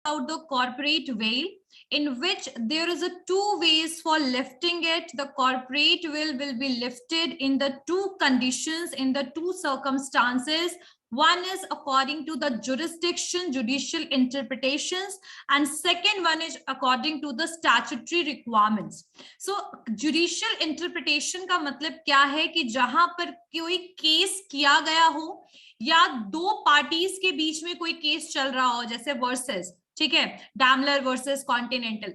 about the corporate veil, in which there is a two ways for lifting it. The corporate veil will be lifted in the two conditions, in the two circumstances. One is according to the jurisdiction, judicial interpretations, and second one is according to the statutory requirements. So judicial interpretation का मतलब क्या है कि जहां पर कोई case किया गया हो या दो पार्टीज के बीच में कोई केस चल रहा हो, जैसे वर्सेस, ठीक है, डैमलर वर्सेस कॉन्टिनेंटल,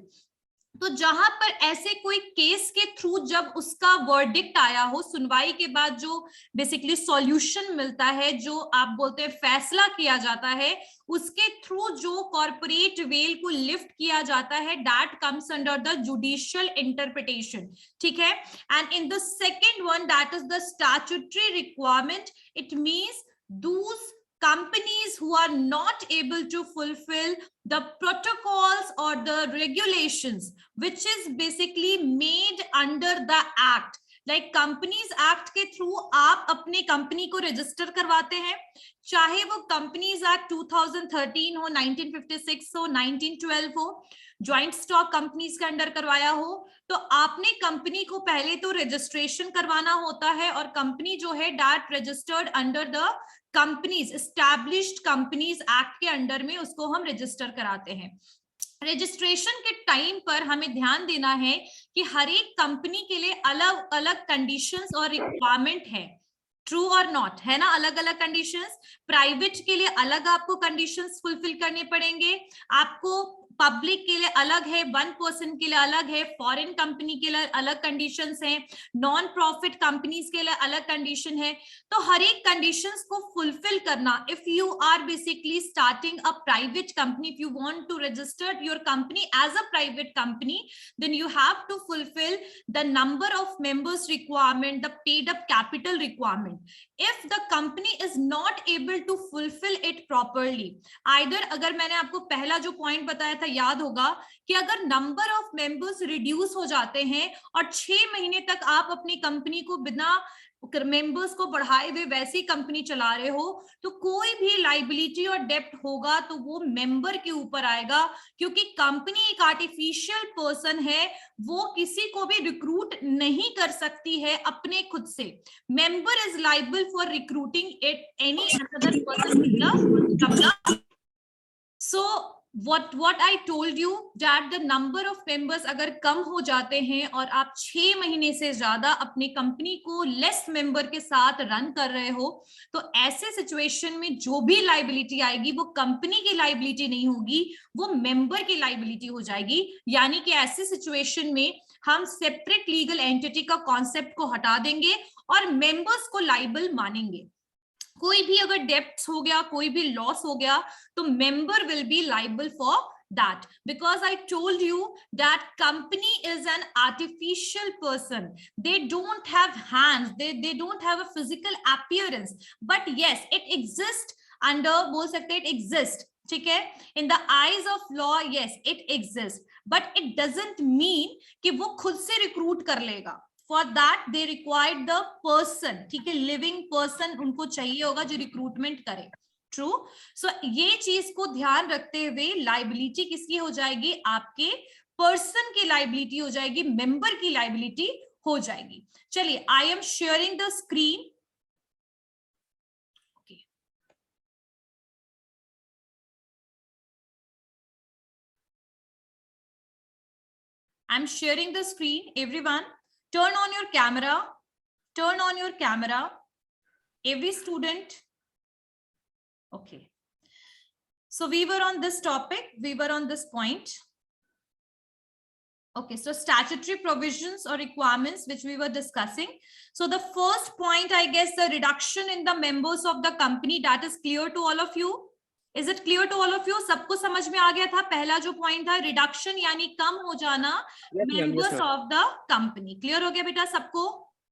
तो जहां पर ऐसे कोई केस के थ्रू जब उसका वर्डिक्ट आया हो, सुनवाई के बाद जो बेसिकली सॉल्यूशन मिलता है, जो आप बोलते हैं फैसला किया जाता है, उसके थ्रू जो कॉर्पोरेट वेल को लिफ्ट किया जाता है, that comes under the judicial interpretation, ठीक है। And in the second one, that is the statutory requirement, it means those companies who are not able to fulfill the protocols or the regulations which is basically made under the act, like companies act के through आप अपने company को register करवाते हैं, चाहे वो companies act 2013 हो, 1956 हो, 1912 हो, ज्वाइंट स्टॉक कंपनीज के अंडर करवाया हो, तो आपने कंपनी को पहले तो रजिस्ट्रेशन करवाना होता है, और कंपनी जो है that registered under the companies established companies act के अंडर में उसको हम रजिस्टर कराते हैं। रजिस्ट्रेशन के टाइम पर हमें ध्यान देना है कि हर एक कंपनी के लिए अलग अलग कंडीशंस और रिक्वायरमेंट है, ट्रू और नॉट, है ना, अलग अलग कंडीशंस। प्राइवेट के लिए अलग आपको कंडीशंस फुलफिल करने पड़ेंगे, आपको पब्लिक के लिए अलग है, 1% के लिए अलग है, फॉरेन कंपनी के लिए अलग कंडीशंस हैं, नॉन प्रॉफिट कंपनीज के लिए अलग कंडीशन है। तो हर एक कंडीशंस को फुलफिल करना, if you are basically starting a private company, if you want to register your company as a private company, then you have to fulfil the number of members requirement, the paid up capital requirement. If the company is not able to fulfil it properly, either, अगर मैंने आपको पहला जो point बताया था याद होगा कि अगर नंबर ऑफ मेंबर्स रिड्यूस हो जाते हैं और 6 महीने तक आप अपनी कंपनी को बिना मेंबर्स को बढ़ाए हुए वैसी कंपनी चला रहे हो, तो कोई भी लाइबिलिटी और डेप्ट होगा तो वो मेंबर के ऊपर आएगा, क्योंकि कंपनी एक आर्टिफिशियल पर्सन है, वो किसी को भी रिक्रूट नहीं कर सकती है अपने खुद से। Member is liable for recruiting it any another person. So what I told you that the number of members अगर कम हो जाते हैं और आप 6 महीने से ज्यादा अपनी कंपनी को लेस मेंबर के साथ रन कर रहे हो, तो ऐसे सिचुएशन में जो भी लाइबिलिटी आएगी वो कंपनी की लाइबिलिटी नहीं होगी, वो मेंबर की लाइबिलिटी हो जाएगी। यानी कि ऐसी सिचुएशन में हम सेपरेट लीगल एंटिटी का कॉन्सेप्ट को हटा देंगे और मेंबर्स को लाइबल मानेंगे। कोई भी अगर डेप्ट हो गया, कोई भी लॉस हो गया, तो member will be liable for that, because I told you that company is an artificial person, they don't have hands, they don't have a physical appearance, but yes it exists under, बोल सकते it exists, ठीक है, in the eyes of law, yes it exists, but it doesn't mean कि वो खुद से recruit कर लेगा। For that they required the person, ठीक है, लिविंग पर्सन उनको चाहिए होगा जो रिक्रूटमेंट करे। ट्रू। सो ये चीज को ध्यान रखते हुए लाइबिलिटी किसकी हो जाएगी, आपके पर्सन की लाइबिलिटी हो जाएगी, मेंबर की लाइबिलिटी हो जाएगी। चलिए, I am sharing the screen. I am sharing the screen, everyone turn on your camera, turn on your camera, every student. Okay, so we were on this topic, we were on this point. Okay, so statutory provisions or requirements which we were discussing. So the first point, I guess, the reduction in the members of the company, that is clear to all of you. Is it clear to all of you? सबको समझ में आ गया था? पहला जो point था reduction यानी कम हो जाना members of the company. Clear हो गया बेटा सबको?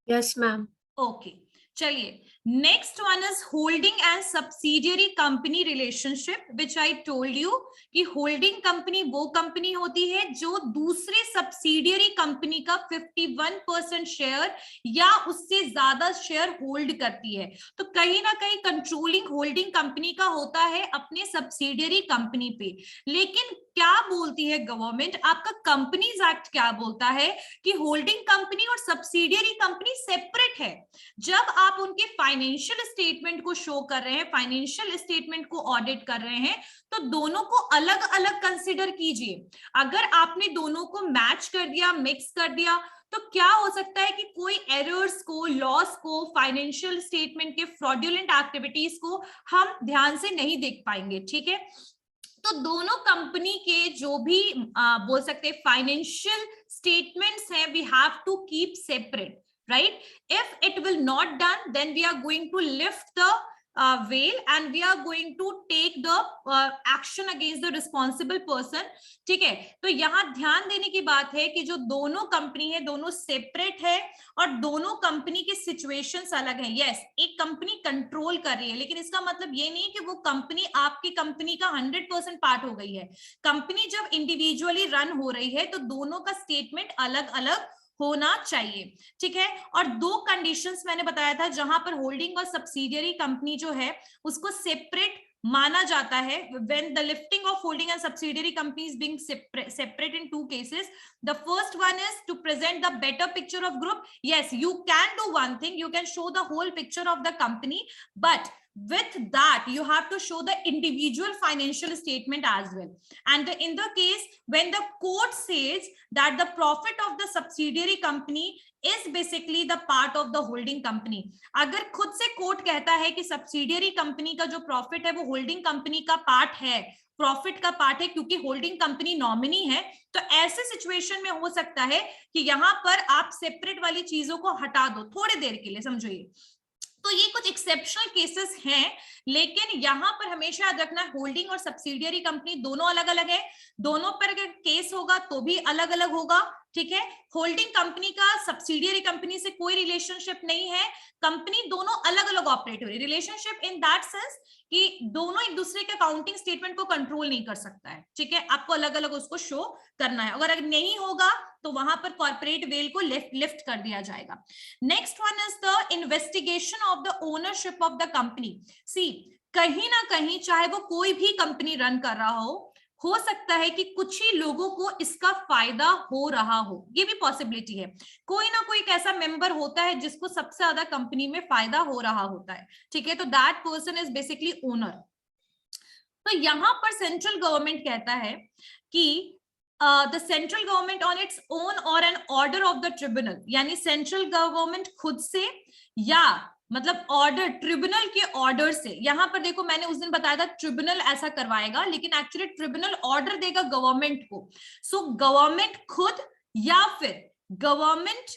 Yes ma'am. ओके, चलिए, next one is holding and subsidiary company relationship, which I told you कि होल्डिंग कंपनी वो कंपनी होती है जो दूसरे सब्सिडियरी कंपनी का 51% शेयर या उससे ज्यादा शेयर होल्ड करती है। तो कहीं ना कहीं कंट्रोलिंग होल्डिंग कंपनी का होता है अपने सब्सिडियरी कंपनी पे। लेकिन क्या बोलती है गवर्नमेंट, आपका कंपनीज एक्ट क्या बोलता है कि होल्डिंग कंपनी और सब्सिडियरी कंपनी सेपरेट है। जब आप उनके फाइनेंशियल स्टेटमेंट को शो कर रहे हैं, फाइनेंशियल स्टेटमेंट को ऑडिट कर रहे हैं, तो दोनों को अलग अलग कंसिडर कीजिए। अगर आपने दोनों को मैच कर दिया, मिक्स कर दिया, तो क्या हो सकता है कि कोई एरर्स को, लॉस को, फाइनेंशियल स्टेटमेंट के फ्रॉडुलेंट एक्टिविटीज को हम ध्यान से नहीं देख पाएंगे। ठीक है, तो दोनों कंपनी के जो भी बोल सकते हैं फाइनेंशियल स्टेटमेंट्स हैं, we have to keep separate, right? If it will not done, then we are going to lift the veil and we are going to take the action against the responsible person. ठीक है, तो यहाँ ध्यान देने की बात है कि जो दोनों कंपनी है, दोनों सेपरेट है और दोनों कंपनी के सिचुएशंस अलग है। यस, एक कंपनी कंट्रोल कर रही है, लेकिन इसका मतलब ये नहीं कि वो कंपनी आपकी कंपनी का 100% पार्ट हो गई है। कंपनी जब इंडिविजुअली रन हो रही है, तो दोनों का स्टेटमेंट अलग अलग होना चाहिए। ठीक है, और दो कंडीशंस मैंने बताया था जहां पर होल्डिंग और सब्सिडियरी कंपनी जो है उसको सेपरेट माना जाता है। when the lifting of holding and subsidiary companies being separate in two cases, the first one is to present the better picture of group. Yes, you can do one thing, you can show the whole picture of the company, but with that you have to show the individual financial statement as well. And in the case when the court says that the profit of the subsidiary company is basically the part of the holding company, अगर खुद से court कहता है कि subsidiary company का जो profit है वो होल्डिंग कंपनी का पार्ट है, प्रॉफिट का पार्ट है, क्योंकि होल्डिंग कंपनी नॉमिनी है, तो ऐसे सिचुएशन में हो सकता है कि यहां पर आप सेपरेट वाली चीजों को हटा दो थोड़ी देर के लिए, समझो ये। तो ये कुछ एक्सेप्शनल केसेस हैं, लेकिन यहां पर हमेशा याद रखना होल्डिंग और सब्सिडियरी कंपनी दोनों अलग अलग है, दोनों पर अगर केस होगा तो भी अलग अलग होगा। ठीक है, होल्डिंग कंपनी का सब्सिडियरी कंपनी से कोई रिलेशनशिप नहीं है, कंपनी दोनों अलग अलग ऑपरेट हो रही है। रिलेशनशिप इन दैट सेंस कि दोनों एक दूसरे के अकाउंटिंग स्टेटमेंट को कंट्रोल नहीं कर सकता है। ठीक है, आपको अलग अलग उसको शो करना है, अगर नहीं होगा तो वहां पर कॉर्पोरेट वेल को लिफ्ट कर दिया जाएगा। Next one is the investigation of the ownership of the company. See, कहीं ना कहीं चाहे वो कोई भी कंपनी रन कर रहा हो सकता है कि कुछ ही लोगों को इसका फायदा हो रहा हो, ये भी पॉसिबिलिटी है। कोई ना कोई एक ऐसा मेंबर होता है जिसको सबसे ज्यादा कंपनी में फायदा हो रहा होता है। ठीक है, तो that person is basically owner. तो यहां पर सेंट्रल गवर्नमेंट कहता है कि the central government on its own और an order of the tribunal, यानी सेंट्रल गवर्नमेंट खुद से या मतलब ऑर्डर, ट्रिब्यूनल के ऑर्डर से। यहां पर देखो मैंने उस दिन बताया था ट्रिब्यूनल ऐसा करवाएगा, लेकिन एक्चुअली ट्रिब्यूनल ऑर्डर देगा गवर्नमेंट को। सो गवर्नमेंट खुद या फिर गवर्नमेंट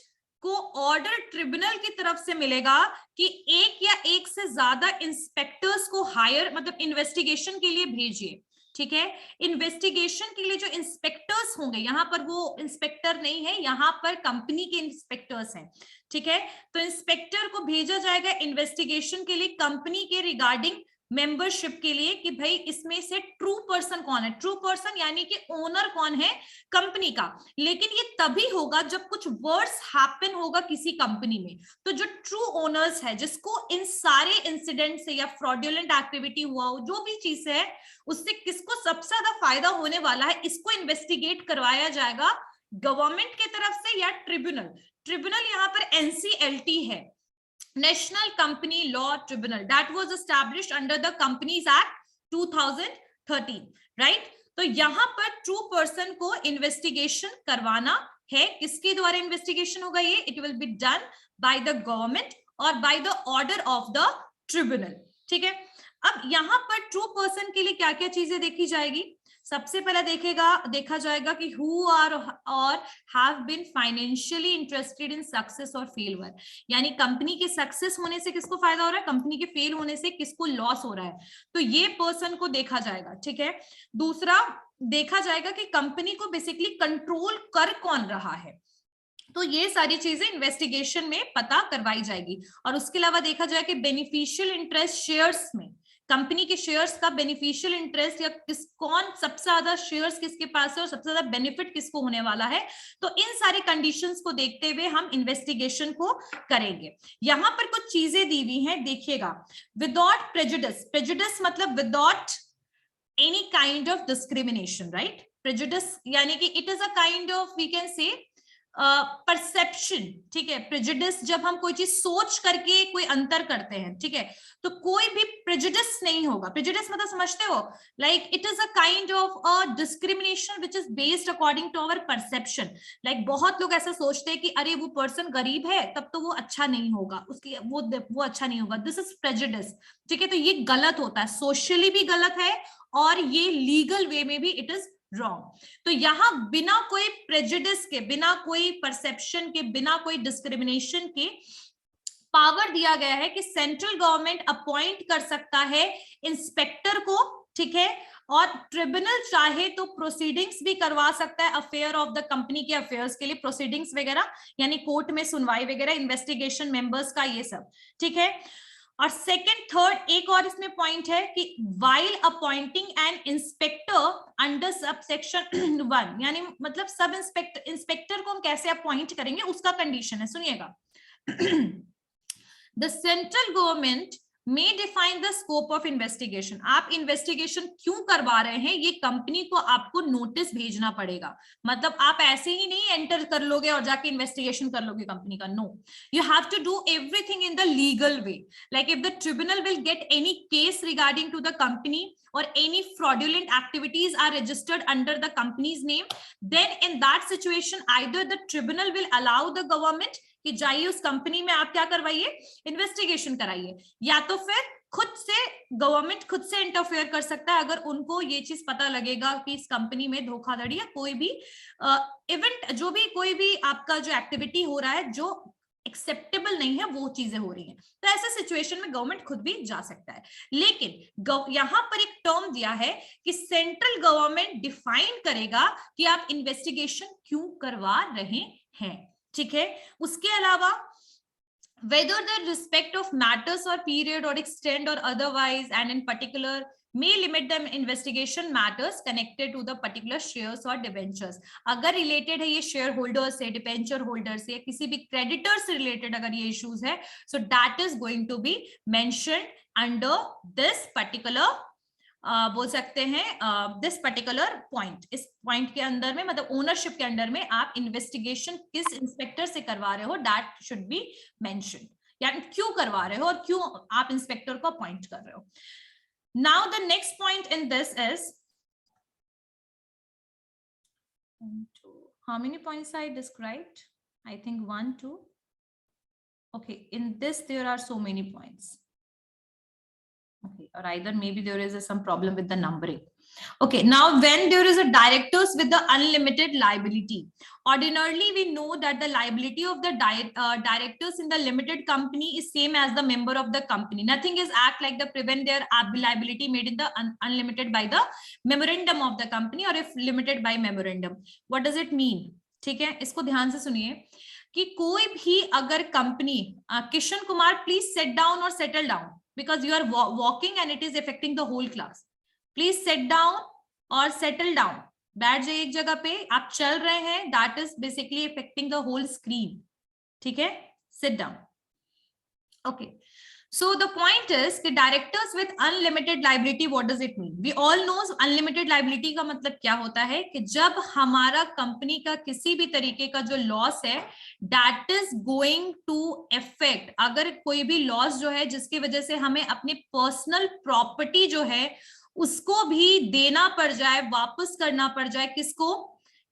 को ऑर्डर ट्रिब्यूनल की तरफ से मिलेगा कि एक या एक से ज्यादा इंस्पेक्टर्स को हायर, मतलब इन्वेस्टिगेशन के लिए भेजिए। ठीक है, इन्वेस्टिगेशन के लिए जो इंस्पेक्टर्स होंगे, यहां पर वो इंस्पेक्टर नहीं है, यहां पर कंपनी के इंस्पेक्टर्स हैं। ठीक है, तो इंस्पेक्टर को भेजा जाएगा इन्वेस्टिगेशन के लिए कंपनी के रिगार्डिंग मेंबरशिप के लिए कि भाई इसमें से ट्रू पर्सन कौन है। ट्रू पर्सन यानी कि ओनर कौन है कंपनी का, लेकिन ये तभी होगा जब कुछ वर्ड्स हैपन होगा किसी कंपनी में। तो जो ट्रू ओनर्स है, जिसको इन सारे इंसिडेंट से या फ्रॉडुलेंट एक्टिविटी हुआ हो, जो भी चीज है उससे किसको सबसे ज्यादा फायदा होने वाला है, इसको इन्वेस्टिगेट करवाया जाएगा गवर्नमेंट की तरफ से या ट्रिब्यूनल। ट्रिब्यूनल यहाँ पर एनसीएलटी है, national company law tribunal, that was established under the companies act 2013, right. तो यहाँ पर ट्रू पर्सन को इन्वेस्टिगेशन करवाना है, किसके द्वारा इन्वेस्टिगेशन होगा ये, it will be done by the government और by the order of the tribunal. ठीक है, अब यहाँ पर ट्रू पर्सन के लिए क्या क्या चीजें देखी जाएगी। सबसे पहले देखा जाएगा कि who are or have been financially interested in success और फेलियर, यानी कंपनी के सक्सेस होने से किसको फायदा हो रहा है, कंपनी के फेल होने से किसको लॉस हो रहा है, तो ये पर्सन को देखा जाएगा। ठीक है, दूसरा देखा जाएगा कि कंपनी को बेसिकली कंट्रोल कर कौन रहा है, तो ये सारी चीजें इन्वेस्टिगेशन में पता करवाई जाएगी। और उसके अलावा देखा जाए कि बेनिफिशियल इंटरेस्ट शेयर्स में, कंपनी के शेयर्स का बेनिफिशियल इंटरेस्ट या कौन सबसे ज्यादा शेयर्स किसके पास है और सबसे ज्यादा बेनिफिट किसको होने वाला है, तो इन सारी कंडीशंस को देखते हुए हम इन्वेस्टिगेशन को करेंगे। यहां पर कुछ चीजें दी हुई हैं, देखिएगा। विदाउट प्रेजुडिस, प्रेजुडिस मतलब without any kind of discrimination, right. Prejudice यानी कि it is a kind of, we can say perception, ठीक है। प्रेजुडिस जब हम कोई चीज सोच करके कोई अंतर करते हैं, ठीक है, तो कोई भी प्रेजुडिस नहीं होगा। प्रेजुडिस मतलब समझते हो, like it is a kind of a discrimination which is based according to our perception. Like बहुत लोग ऐसा सोचते हैं कि अरे वो पर्सन गरीब है तब तो वो अच्छा नहीं होगा, उसकी वो अच्छा नहीं होगा, दिस इज प्रेजुडिस, ठीक है। तो ये गलत होता है, सोशली भी गलत है और ये लीगल वे में भी इट इज रॉन्ग। तो यहां बिना कोई प्रेजुडिस के, बिना कोई परसेप्शन के, बिना कोई डिस्क्रिमिनेशन के पावर दिया गया है कि सेंट्रल गवर्नमेंट अपॉइंट कर सकता है इंस्पेक्टर को, ठीक है, और ट्रिब्यूनल चाहे तो प्रोसीडिंग्स भी करवा सकता है अफेयर ऑफ द कंपनी के अफेयर्स के लिए, प्रोसीडिंग्स वगैरह यानी कोर्ट में सुनवाई वगैरह, इन्वेस्टिगेशन मेंबर्स का ये सब, ठीक है। और सेकंड थर्ड एक और इसमें पॉइंट है कि while appointing an inspector under subsection 1, यानी मतलब सब इंस्पेक्टर को हम कैसे अपॉइंट करेंगे उसका कंडीशन है, सुनिएगा। The central government may define the scope of investigation. आप इन्वेस्टिगेशन क्यों करवा रहे हैं ये कंपनी को आपको नोटिस भेजना पड़ेगा। मतलब आप ऐसे ही नहीं एंटर कर लोगे और जाके इन्वेस्टिगेशन कर लोगे कंपनी का, no, you have to do everything in the legal way. Like if the tribunal will get any case regarding to the company or any fraudulent activities are registered under the company's name, then in that situation either the tribunal will allow the government कि जाइए उस company में आप क्या करवाइए, investigation कराइए, या तो फिर खुद से गवर्नमेंट खुद से इंटरफेयर कर सकता है अगर उनको ये चीज पता लगेगा कि इस कंपनी में धोखाधड़ी या कोई भी इवेंट, जो भी कोई भी आपका जो एक्टिविटी हो रहा है जो एक्सेप्टेबल नहीं है वो चीजें हो रही हैं, तो ऐसे सिचुएशन में गवर्नमेंट खुद भी जा सकता है। लेकिन यहां पर एक टर्म दिया है कि सेंट्रल गवर्नमेंट डिफाइन करेगा कि आप इन्वेस्टिगेशन क्यों करवा रहे हैं, ठीक है। उसके अलावा whether the respect of matters or period or extent or otherwise and in particular may limit the investigation matters connected to the particular shares or debentures. अगर related है ये शेयर होल्डर से, डिबेंचर होल्डर से, किसी भी creditor से related अगर ये इश्यूज है, so that is going to be mentioned under this particular बोल सकते हैं दिस पर्टिकुलर पॉइंट। इस पॉइंट के अंदर में मतलब ओनरशिप के अंदर में आप इन्वेस्टिगेशन किस इंस्पेक्टर से करवा रहे हो, दैट शुड बी मेंशन्ड, यानी क्यों करवा रहे हो और क्यों आप इंस्पेक्टर को अपॉइंट कर रहे हो। Now the next point in this is, how many points I described? I think 1, 2. Okay, in this there are so many points. Okay, or either maybe there is some problem with the numbering. Okay, now when there is a directors with the unlimited liability, ordinarily we know that the liability of the directors in the limited company is same as the member of the company. Nothing is act like the prevent their liability made in the unlimited by the memorandum of the company or if limited by memorandum. What does it mean? ठीक है, इसको ध्यान से सुनिए कि कोई भी अगर company, Kishan Kumar please set down और settle down because you are walking and it is affecting the whole class. Please sit down or settle down. बैठ जाइए एक जगह पे, आप चल रहे हैं, that is basically affecting the whole screen. ठीक है, sit down. Okay. So the point is कि directors with unlimited liability, what does it mean? We all know unlimited liability का मतलब क्या होता है कि जब हमारा कंपनी का किसी भी तरीके का जो लॉस है that is going to affect, अगर कोई भी लॉस जो है जिसकी वजह से हमें अपनी पर्सनल प्रॉपर्टी जो है उसको भी देना पड़ जाए, वापस करना पड़ जाए,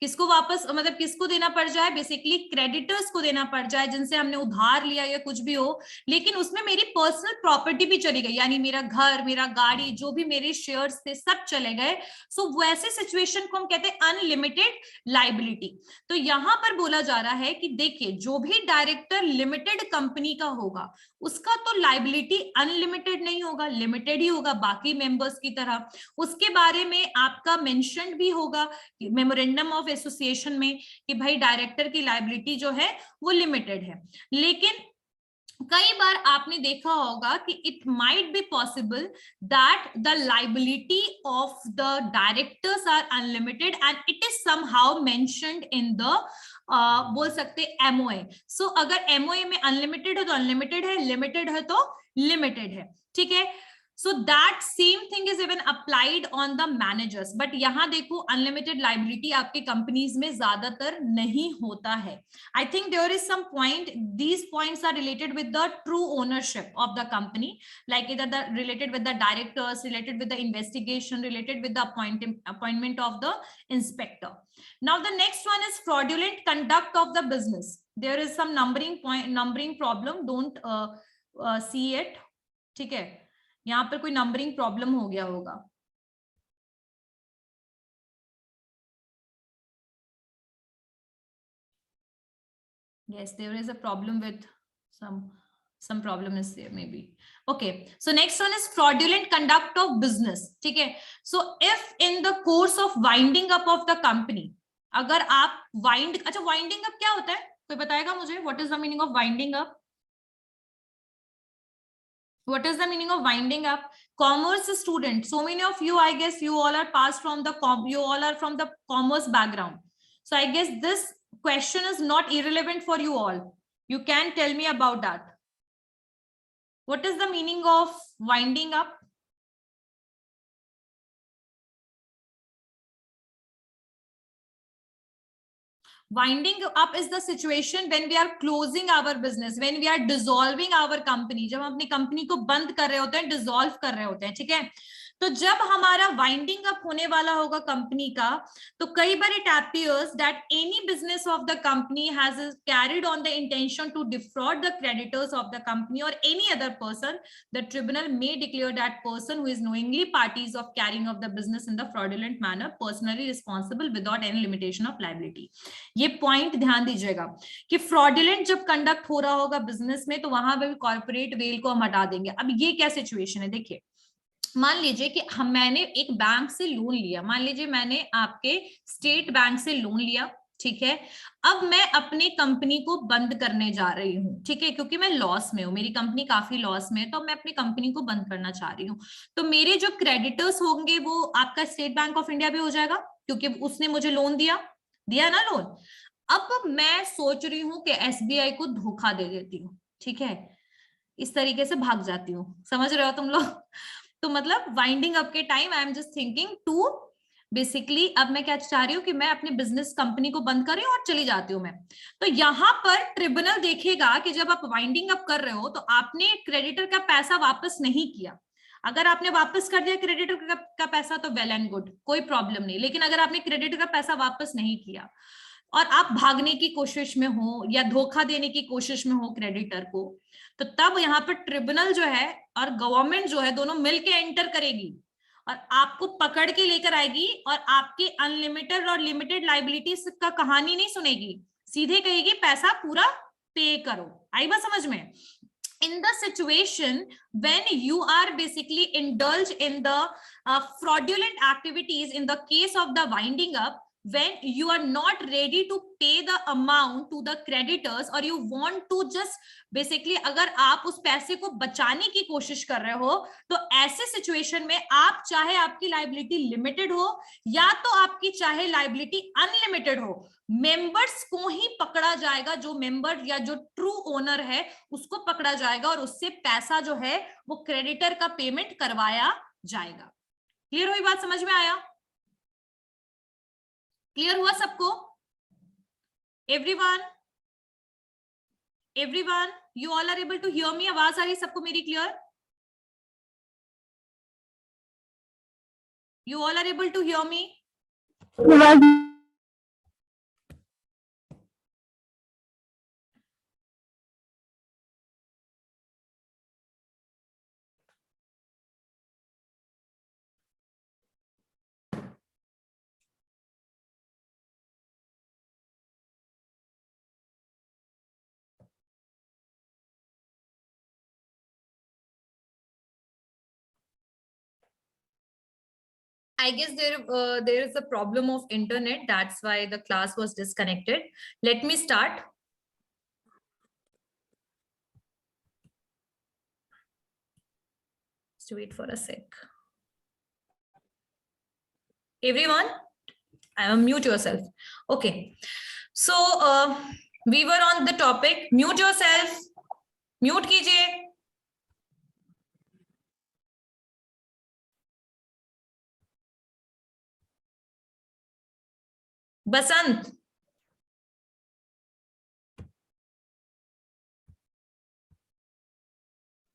किसको वापस मतलब किसको देना पड़ जाए, बेसिकली क्रेडिटर्स को देना पड़ जाए जिनसे हमने उधार लिया या कुछ भी हो, लेकिन उसमें मेरी पर्सनल प्रॉपर्टी भी चली गई, यानी मेरा घर, मेरा गाड़ी, जो भी मेरे शेयर्स थे सब चले गए। सो वैसे सिचुएशन को हम कहते हैं अनलिमिटेड लाइबिलिटी। तो यहां पर बोला जा रहा है कि देखिए जो भी डायरेक्टर लिमिटेड कंपनी का होगा उसका तो लाइबिलिटी अनलिमिटेड नहीं होगा, लिमिटेड ही होगा बाकी मेंबर्स की तरह। उसके बारे में आपका मेंशन भी होगा, मेमोरेंडम ऑफ एसोसिएशन में कि भाई डायरेक्टर की लायबिलिटी जो है वो लिमिटेड है। लेकिन कई बार आपने देखा होगा कि it might be possible that the liability of the directors are unlimited and it is somehow mentioned in the बोल सकते एमओए। सो अगर एमओए में अनलिमिटेड है तो अनलिमिटेड है, लिमिटेड है तो लिमिटेड है, ठीक है। So that same thing is even applied on the managers. But यहां देखो अनलिमिटेड लाइबिलिटी आपके कंपनीज में ज्यादातर नहीं होता है। I think there is some point, these points are related with the true ownership of the company, like either the related with the directors, related with the investigation, related with the appointment of the inspector. Now the next one is fraudulent conduct of the business. There is some numbering problem, don't see it, ठीक है। यहाँ पर कोई numbering problem हो गया होगा। Yes, there is a problem with some problem is there maybe. Okay, so next one is fraudulent conduct of business, ठीक है। So if in the course of winding up of the company, अगर आप अच्छा winding up क्या होता है, कोई बताएगा मुझे? What is the meaning of winding up? What is the meaning of winding up? Commerce student, so many of you, I guess you all are passed from the you all are from the commerce background. So I guess this question is not irrelevant for you all. You can tell me about that. What is the meaning of winding up? Winding up is the situation when we are closing our business, when we are dissolving our company. जब हम अपनी company को बंद कर रहे होते हैं, dissolve कर रहे होते हैं, ठीक है। तो जब हमारा वाइंडिंग अप होने वाला होगा कंपनी का, तो कई बार it appears that any business of the company has carried on the intention to defraud the creditors of the company और any other person, the tribunal may declare that person who is knowingly parties of carrying of the business in the fraudulent manner personally responsible without any limitation of liability. ये point ध्यान दीजिएगा कि fraudulent जब conduct हो रहा होगा business में, तो वहां पर कॉर्पोरेट वेल को हम हटा देंगे। अब ये क्या सिचुएशन है, देखिए मान लीजिए कि मैंने एक बैंक से लोन लिया, मान लीजिए मैंने आपके स्टेट बैंक से लोन लिया, ठीक है। अब मैं अपनी कंपनी को बंद करने जा रही हूँ, ठीक है, क्योंकि मैं लॉस में हूँ, मेरी कंपनी काफी लॉस में है, तो मैं अपनी कंपनी को बंद करना चाह रही हूँ। तो मेरे जो क्रेडिटर्स होंगे वो आपका स्टेट बैंक ऑफ इंडिया भी हो जाएगा, क्योंकि उसने मुझे लोन दिया ना लोन। अब मैं सोच रही हूँ कि एसबीआई को धोखा दे देती हूँ, ठीक है, इस तरीके से भाग जाती हूँ, समझ रहे हो तुम लोग। तो मतलब वाइंडिंग अप के time I am just thinking to basically, अब मैं क्या चाह रही हूँ कि मैं अपनी बिजनेस कंपनी को बंद कर रही हूँ और चली जाती हूँ मैं। तो यहाँ पर ट्रिब्यूनल देखेगा कि जब आप वाइंडिंग अप कर रहे हो तो आपने क्रेडिटर का पैसा वापस नहीं किया। अगर आपने वापस कर दिया क्रेडिटर का पैसा तो वेल एंड गुड, कोई प्रॉब्लम नहीं। लेकिन अगर आपने क्रेडिटर का पैसा वापस नहीं किया और आप भागने की कोशिश में हो या धोखा देने की कोशिश में हो क्रेडिटर को, तो तब यहाँ पर ट्रिब्यूनल जो है और गवर्नमेंट जो है दोनों मिलके एंटर करेगी और आपको पकड़ के लेकर आएगी और आपके अनलिमिटेड और लिमिटेड लाइबिलिटीज का कहानी नहीं सुनेगी, सीधे कहेगी पैसा पूरा पे करो। आई बात समझ में? In the situation when you are basically indulge in the fraudulent activities, in the case of the winding up, when you are not ready to pay the amount to the creditors or you want to just basically, अगर आप उस पैसे को बचाने की कोशिश कर रहे हो, तो ऐसे सिचुएशन में आप चाहे आपकी लाइबिलिटी लिमिटेड हो या तो आपकी चाहे लाइबिलिटी अनलिमिटेड हो, मेंबर्स को ही पकड़ा जाएगा। जो मेंबर या जो ट्रू ओनर है उसको पकड़ा जाएगा और उससे पैसा जो है वो क्रेडिटर का पेमेंट करवाया जाएगा। क्लियर हुई बात? समझ में आया? क्लियर हुआ सबको? Everyone you all are able to hear me? आवाज आ रही सबको मेरी clear? You all are able to hear me? I guess there is a problem of internet. That's why the class was disconnected. Let me start. Just wait for a sec. Everyone, mute yourself. Okay. So we were on the topic. Mute yourself. Mute कीजिए. Basant.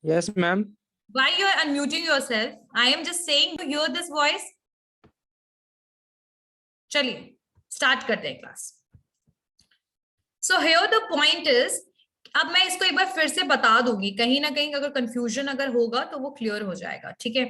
Yes, ma'am. Why you are unmuting yourself? I am just saying to hear this voice. चलिए start करते हैं class. So here the point is, अब मैं इसको एक बार फिर से बता दूंगी, कहीं ना कहीं अगर कंफ्यूजन अगर होगा तो वो क्लियर हो जाएगा, ठीक है?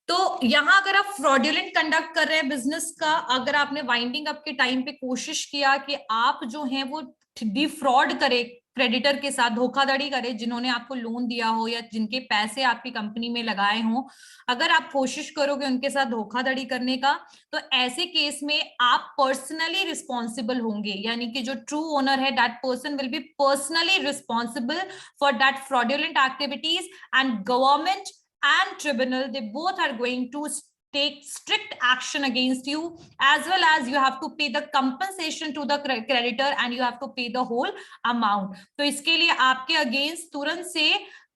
तो यहाँ अगर आप फ्रॉडुलेंट कंडक्ट कर रहे हैं बिजनेस का, अगर आपने वाइंडिंग अप के टाइम पे कोशिश किया कि आप जो है वो डिफ्रॉड करे, क्रेडिटर के साथ धोखाधड़ी करे, जिन्होंने आपको लोन दिया हो या जिनके पैसे आपकी कंपनी में लगाए हो, अगर आप कोशिश करोगे उनके साथ धोखाधड़ी करने का, तो ऐसे केस में आप पर्सनली रिस्पॉन्सिबल होंगे, यानी कि जो ट्रू ओनर है that person will be personally responsible for that fraudulent activities, and government and tribunal, they both are going to take strict action against you, as well as you have to pay the compensation to the creditor and you have to pay the whole amount. तो इसके लिए आपके against तुरंत से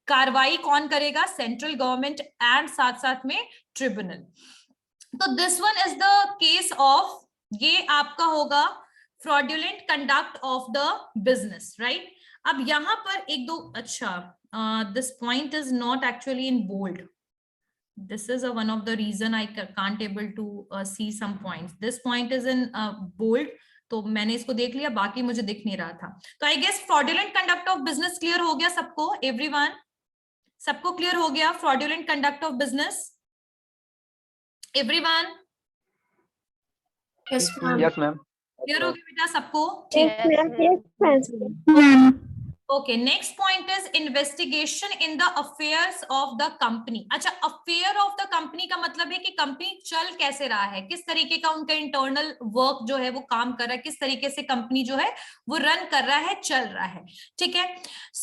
कार्रवाई कौन करेगा? Central government and साथ साथ में ट्रिब्यूनल. तो this one is the case of, ये आपका होगा fraudulent conduct of the business, right? अब यहां पर एक दो, अच्छा, this point is not actually in bold. This is one of the reason I can't able to see some points. This point is in bold, तो मैंने इसको देख लिया, बाकी मुझे दिख नहीं रहा था. तो I guess fraudulent conduct of business clear हो गया सबको? एवरीवन, सबको क्लियर हो गया fraudulent conduct of business? Everyone? Yes, ma'am. Yes, ma'am. Clear हो गया बेटा सबको? Okay, next point is investigation in the affairs of the company. अच्छा, affair of the company का मतलब है कि कंपनी चल कैसे रहा है, किस तरीके का उनका इंटरनल वर्क जो है वो काम कर रहा है, किस तरीके से कंपनी जो है वो रन कर रहा है, चल रहा है, ठीक है?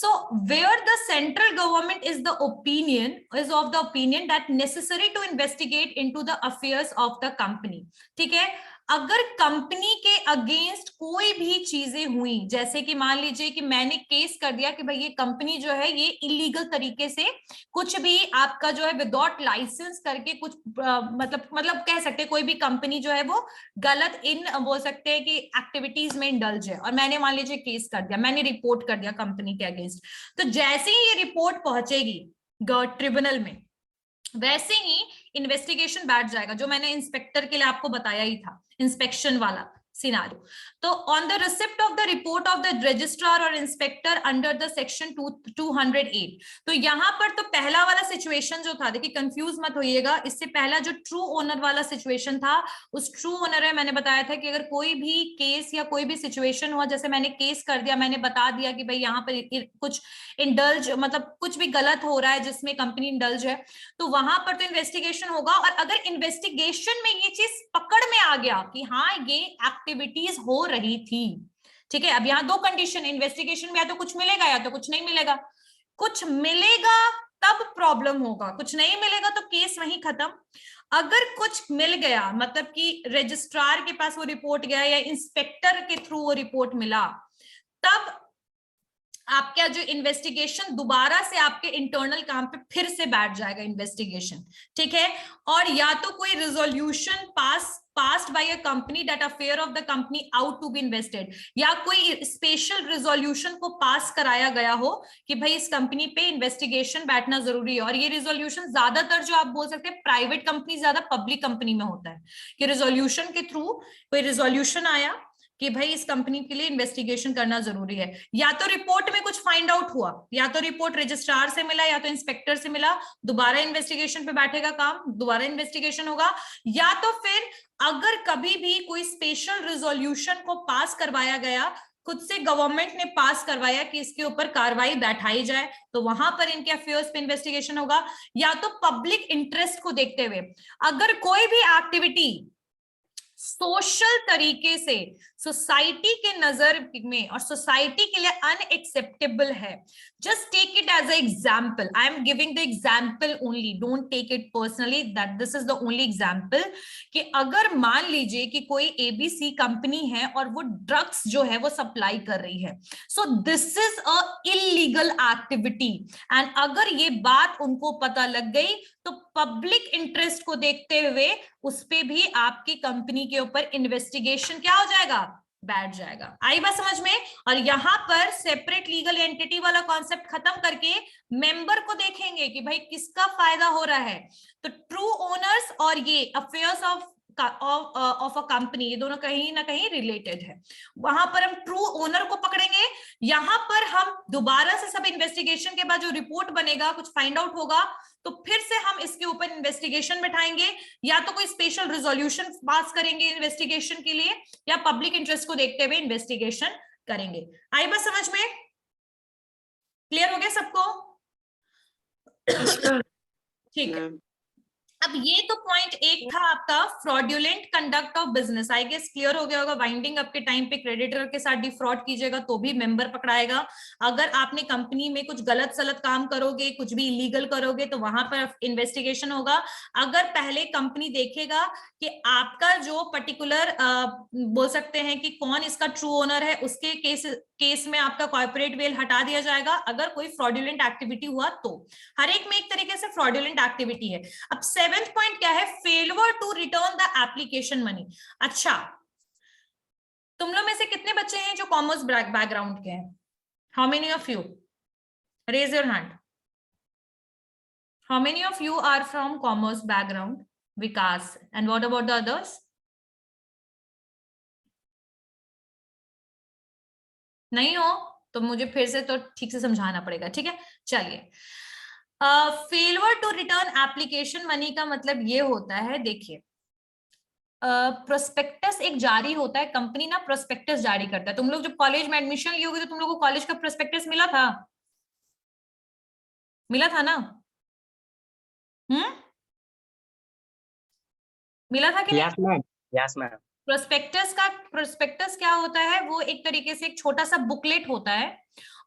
So where the central government is of the opinion that necessary to investigate into the affairs of the company, ठीक है? अगर कंपनी के अगेंस्ट कोई भी चीजें हुई, जैसे कि मान लीजिए कि मैंने केस कर दिया कि भाई ये कंपनी जो है ये इलीगल तरीके से कुछ भी आपका जो है विदाउट लाइसेंस करके कुछ मतलब कह सकते हैं कोई भी कंपनी जो है वो गलत बोल सकते हैं कि एक्टिविटीज में इंडल्ज है, और मैंने मान लीजिए केस कर दिया, मैंने रिपोर्ट कर दिया कंपनी के अगेंस्ट, तो जैसे ही ये रिपोर्ट पहुंचेगी ट्रिब्यूनल में, वैसे ही इन्वेस्टिगेशन बैठ जाएगा, जो मैंने इंस्पेक्टर के लिए आपको बताया ही था, इंस्पेक्शन वाला सिनारियो. तो on the receipt of the report of the registrar और इंस्पेक्टर अंडर द सेक्शन 208, तो यहाँ पर तो पहला वाला सिचुएशन जो था, देखिए कंफ्यूज मत होइएगा, इससे पहला जो ट्रू ओनर वाला सिचुएशन था, उस ट्रू ओनर में मैंने बताया था कि अगर कोई भी केस या कोई भी सिचुएशन हुआ, जैसे मैंने केस कर दिया, मैंने बता दिया कि भाई यहाँ पर कुछ इंडल्ज मतलब कुछ भी गलत हो रहा है जिसमें कंपनी इंडल्ज है, तो वहां पर तो इन्वेस्टिगेशन होगा, और अगर इन्वेस्टिगेशन में ये चीज पकड़ में आ गया कि हाँ ये एक्टिविटीज हो रही थी, ठीक है? अब यहाँ दो कंडीशन, इन्वेस्टिगेशन में या तो कुछ मिलेगा या तो कुछ नहीं मिलेगा. कुछ मिलेगा तब प्रॉब्लम होगा, कुछ नहीं मिलेगा तो केस वहीं खत्म. अगर कुछ मिल गया, मतलब कि रजिस्ट्रार के पास वो रिपोर्ट गया या इंस्पेक्टर के थ्रू वो रिपोर्ट मिला, तब आपका जो इन्वेस्टिगेशन दोबारा से आपके इंटरनल काम पे फिर से बैठ जाएगा इन्वेस्टिगेशन, ठीक है? और या तो कोई resolution passed by a company that affair of the company out to be invested, या कोई स्पेशल रिजोल्यूशन को पास कराया गया हो कि भाई इस कंपनी पे इन्वेस्टिगेशन बैठना जरूरी है. और ये रिजोल्यूशन ज्यादातर जो आप बोल सकते हैं प्राइवेट कंपनी ज्यादा पब्लिक कंपनी में होता है कि रिजोल्यूशन के थ्रू कोई रिजोल्यूशन आया कि भाई इस कंपनी के लिए इन्वेस्टिगेशन करना जरूरी है, या तो रिपोर्ट में कुछ फाइंड आउट हुआ, या तो रिपोर्ट रजिस्ट्रार से मिला या तो इंस्पेक्टर से मिला, दोबारा इन्वेस्टिगेशन पे बैठेगा काम, दोबारा इन्वेस्टिगेशन होगा, या तो फिर अगर कभी भी कोई स्पेशल रिजोल्यूशन को पास करवाया गया खुद से गवर्नमेंट ने पास करवाया कि इसके ऊपर कार्रवाई बैठाई जाए, तो वहां पर इनके अफेयर्स पे इन्वेस्टिगेशन होगा। या तो पब्लिक इंटरेस्ट को देखते हुए, अगर कोई भी एक्टिविटी सोशल तरीके से सोसाइटी के नजर में और सोसाइटी के लिए अनएक्सेप्टेबल है, just take it as a example, I am giving the example only, don't take it personally, that this is the only example, कि अगर मान लीजिए कि कोई एबीसी कंपनी है और वो ड्रग्स जो है वो सप्लाई कर रही है, so this is a illegal activity, and अगर ये बात उनको पता लग गई तो पब्लिक इंटरेस्ट को देखते हुए उस पे भी आपकी कंपनी के ऊपर इन्वेस्टिगेशन क्या हो जाएगा, बैठ जाएगा। आई बात समझ में? और यहां पर सेपरेट लीगल एंटिटी वाला कॉन्सेप्ट खत्म करके मेंबर को देखेंगे कि भाई किसका फायदा हो रहा है। तो ट्रू ओनर्स और ये अफेयर्स ऑफ अ कंपनी, ये दोनों कहीं ना कहीं रिलेटेड है। वहां पर हम ट्रू ओनर को पकड़ेंगे, यहां पर हम दोबारा से सब इन्वेस्टिगेशन के बाद जो रिपोर्ट बनेगा, कुछ फाइंड आउट होगा, तो फिर से हम इसके ऊपर इन्वेस्टिगेशन बैठाएंगे, या तो कोई स्पेशल रिजोल्यूशन पास करेंगे इन्वेस्टिगेशन के लिए, या पब्लिक इंटरेस्ट को देखते हुए इन्वेस्टिगेशन करेंगे। आई बात समझ में? क्लियर हो गया सबको? ठीक है। अब ये तो पॉइंट एक था आपका fraudulent conduct of business, I guess clear हो गया होगा। वाइंडिंग अप के टाइम पे क्रेडिटर के साथ डिफ्रॉड कीजिएगा तो भी मेंबर पकड़ाएगा। अगर आपने कंपनी में कुछ गलत सलत काम करोगे, कुछ भी इलीगल करोगे, तो वहां पर इन्वेस्टिगेशन होगा। अगर पहले कंपनी देखेगा कि आपका जो पर्टिकुलर बोल सकते हैं कि कौन इसका ट्रू ओनर है, उसके केस में आपका कॉर्पोरेट वेल हटा दिया जाएगा, अगर कोई फ्रॉड्यूलेंट एक्टिविटी हुआ तो। हर एक में एक तरीके से फ्रॉड्यूलेंट एक्टिविटी है। अब सेवेंथ पॉइंट क्या है? Failure to return the application money. अच्छा, तुम लोग में से कितने बच्चे हैं जो कॉमर्स बैकग्राउंड के हैं? How many of you? Raise your hand. How many of you are from commerce background? Vikas, and what about the others? नहीं हो तो मुझे फिर से तो ठीक से समझाना पड़ेगा, ठीक है? चलिए, failure to return application money का मतलब ये होता है, देखिए, प्रोस्पेक्टस एक जारी होता है, कंपनी ना प्रोस्पेक्टस जारी करता है। तुम लोग जब कॉलेज में एडमिशन लिए होगे तो तुम लोग को कॉलेज का प्रोस्पेक्टस मिला था? मिला था ना? मिला था कि नहीं? Yes ma'am, yes ma'am. Prospectus क्या होता है? वो एक तरीके से एक छोटा सा बुकलेट होता है,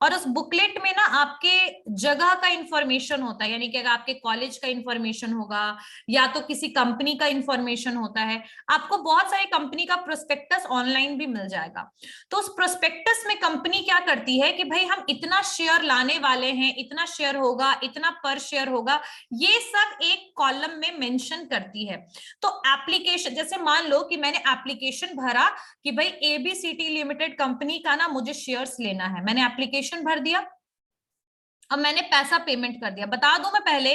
और उस बुकलेट में ना आपके जगह का इंफॉर्मेशन होता है, यानी कि अगर आपके कॉलेज का इंफॉर्मेशन होगा या तो किसी कंपनी का इंफॉर्मेशन होता है। आपको बहुत सारी कंपनी का प्रोस्पेक्टस ऑनलाइन भी मिल जाएगा। तो उस प्रोस्पेक्टस में कंपनी क्या करती है कि भाई हम इतना शेयर लाने वाले हैं, इतना शेयर होगा, इतना पर शेयर होगा, ये सब एक कॉलम में मेंशन करती है। तो एप्लीकेशन, जैसे मान लो कि मैंने एप्लीकेशन भरा कि भाई एबीसीटी लिमिटेड कंपनी का ना मुझे शेयर्स लेना है, मैंने एप्लीकेशन भर दिया, अब मैंने पैसा पेमेंट कर दिया। बता दूं मैं पहले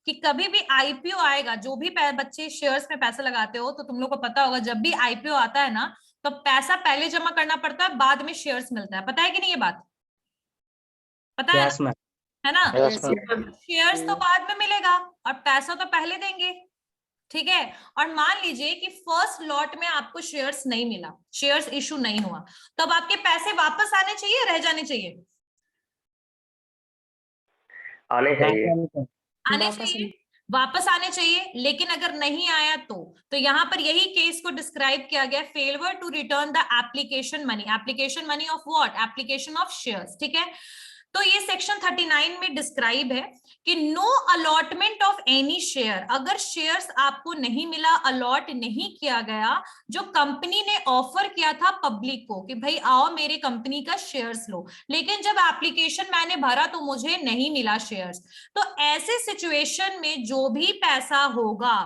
कि कभी भी आईपीओ आएगा, जो भी बच्चे शेयर्स में पैसा लगाते हो तो तुम लोग को पता होगा, जब भी आईपीओ आता है ना तो पैसा पहले जमा करना पड़ता है, बाद में शेयर्स मिलता है। पता है कि नहीं ये बात? पता है यस मैम, है ना? Yes ma'am. शेयर्स तो बाद में मिलेगा और पैसा तो पहले देंगे, ठीक है? और मान लीजिए कि फर्स्ट लॉट में आपको शेयर्स नहीं मिला, शेयर्स इशू नहीं हुआ, तब आपके पैसे वापस आने चाहिए, रह जाने चाहिए? आने चाहिए, आने चाहिए, वापस आने चाहिए। लेकिन अगर नहीं आया तो यहाँ पर यही केस को डिस्क्राइब किया गया, failure to return the application money. Application money of what? Application of shares, ठीक है? तो ये सेक्शन 39 में डिस्क्राइब है कि no allotment of any share, अगर शेयर्स आपको नहीं मिला, अलॉट नहीं किया गया, जो कंपनी ने ऑफर किया था पब्लिक को कि भाई आओ मेरे कंपनी का शेयर्स लो, लेकिन जब एप्लीकेशन मैंने भरा तो मुझे नहीं मिला शेयर्स, तो ऐसे सिचुएशन में जो भी पैसा होगा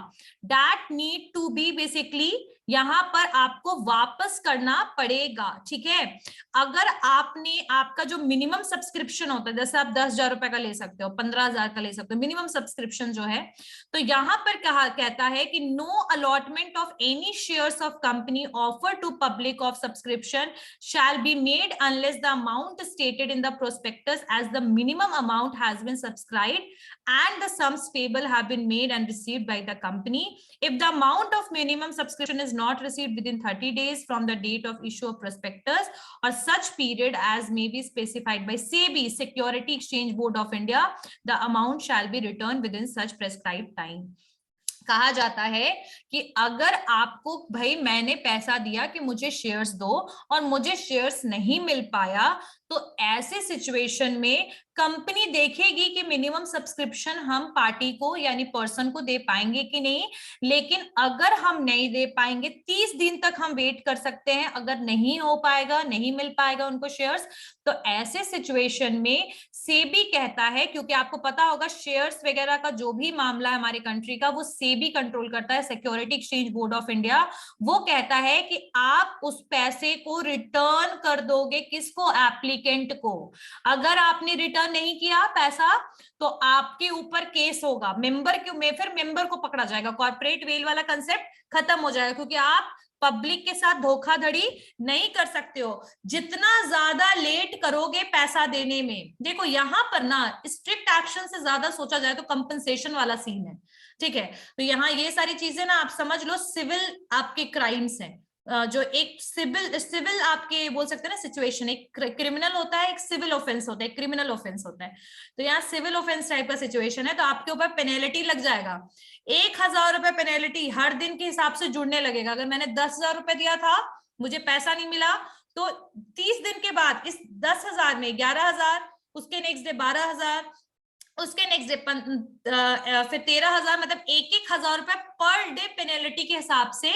that need to be basically यहां पर आपको वापस करना पड़ेगा, ठीक है? अगर आपने, आपका जो मिनिमम सब्सक्रिप्शन होता है, जैसे आप 10,000 रुपए का ले सकते हो, 15,000 का ले सकते हो, मिनिमम सब्सक्रिप्शन जो है, तो यहां पर कहता है कि no allotment of any shares of company offer to public of subscription shall be made unless the amount stated in the prospectus as the minimum amount has been subscribed and the sums payable have been made and received by the company. If the amount of minimum subscription is not received within 30 days from the date of issue of prospectus or such period as may be specified by SEBI, Security Exchange Board of India, the amount shall be returned within such prescribed time. कहा जाता है कि अगर आपको, भाई मैंने पैसा दिया कि मुझे शेयर्स दो और मुझे शेयर्स नहीं मिल पाया, तो ऐसे सिचुएशन में कंपनी देखेगी कि मिनिमम सब्सक्रिप्शन हम पार्टी को यानी पर्सन को दे पाएंगे कि नहीं। लेकिन अगर हम नहीं दे पाएंगे 30 दिन तक हम वेट कर सकते हैं। अगर नहीं हो पाएगा, नहीं मिल पाएगा उनको शेयर्स, तो ऐसे सिचुएशन में सेबी कहता है, क्योंकि आपको पता होगा शेयर्स वगैरह का जो भी मामला है हमारे कंट्री का, वो सेबी कंट्रोल करता है, security exchange board of India. वो कहता है कि आप उस पैसे को रिटर्न कर दोगे, किसको? एप्लीकेंट को। अगर आपने रिटर्न नहीं किया पैसा तो आपके ऊपर केस होगा, मेंबर क्यों में, फिर मेंबर को पकड़ा जाएगा। कॉर्पोरेट वेल वाला कंसेप्ट खत्म हो जाएगा, क्योंकि आप पब्लिक के साथ धोखाधड़ी नहीं कर सकते हो। जितना ज्यादा लेट करोगे पैसा देने में, देखो यहाँ पर ना स्ट्रिक्ट एक्शन से ज्यादा सोचा जाए तो कंपनसेशन वाला सीन है, ठीक है। तो यहाँ ये सारी चीजें ना आप समझ लो सिविल आपके क्राइम्स हैं। जो एक सिविल आपके बोल सकते हैं ना सिचुएशन, एक क्रिमिनल होता है, एक सिविल ऑफेंस होता है, एक क्रिमिनल ऑफेंस होता है। तो यहाँ सिविल ऑफेंस टाइप का सिचुएशन है, तो आपके ऊपर पेनल्टी लग जाएगा। 1000 रुपए पेनल्टी हर दिन के हिसाब से जुड़ने लगेगा। अगर मैंने 10,000 रुपए दिया था, मुझे पैसा नहीं मिला, तो 30 दिन के बाद इस 10,000 में 11,000, उसके नेक्स्ट डे 12,000, उसके नेक्स्ट डे फिर 13,000, मतलब 1,000 रुपए पर डे पेनल्टी के हिसाब से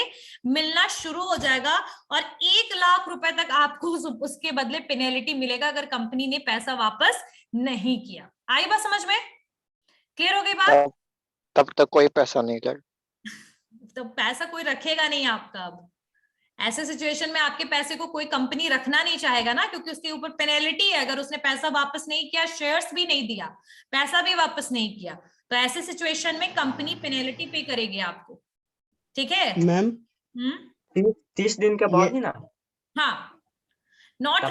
मिलना शुरू हो जाएगा। और 1,00,000 रुपए तक आपको उसके बदले पेनल्टी मिलेगा अगर कंपनी ने पैसा वापस नहीं किया। आई बात समझ में? क्लियर हो गई बात? तब तक कोई पैसा नहीं लगेगा, तो पैसा कोई रखेगा नहीं आपका। अब ऐसे सिचुएशन में आपके पैसे को कोई कंपनी रखना नहीं चाहेगा ना, क्योंकि उसके ऊपर पेनल्टी है। अगर उसने पैसा वापस नहीं किया, शेयर्स भी नहीं दिया, पैसा भी वापस नहीं किया, तो ऐसे सिचुएशन में कंपनी पेनल्टी पे करेगी आपको, ठीक है मैम 30 दिन के बाद ही ना? हाँ, नॉट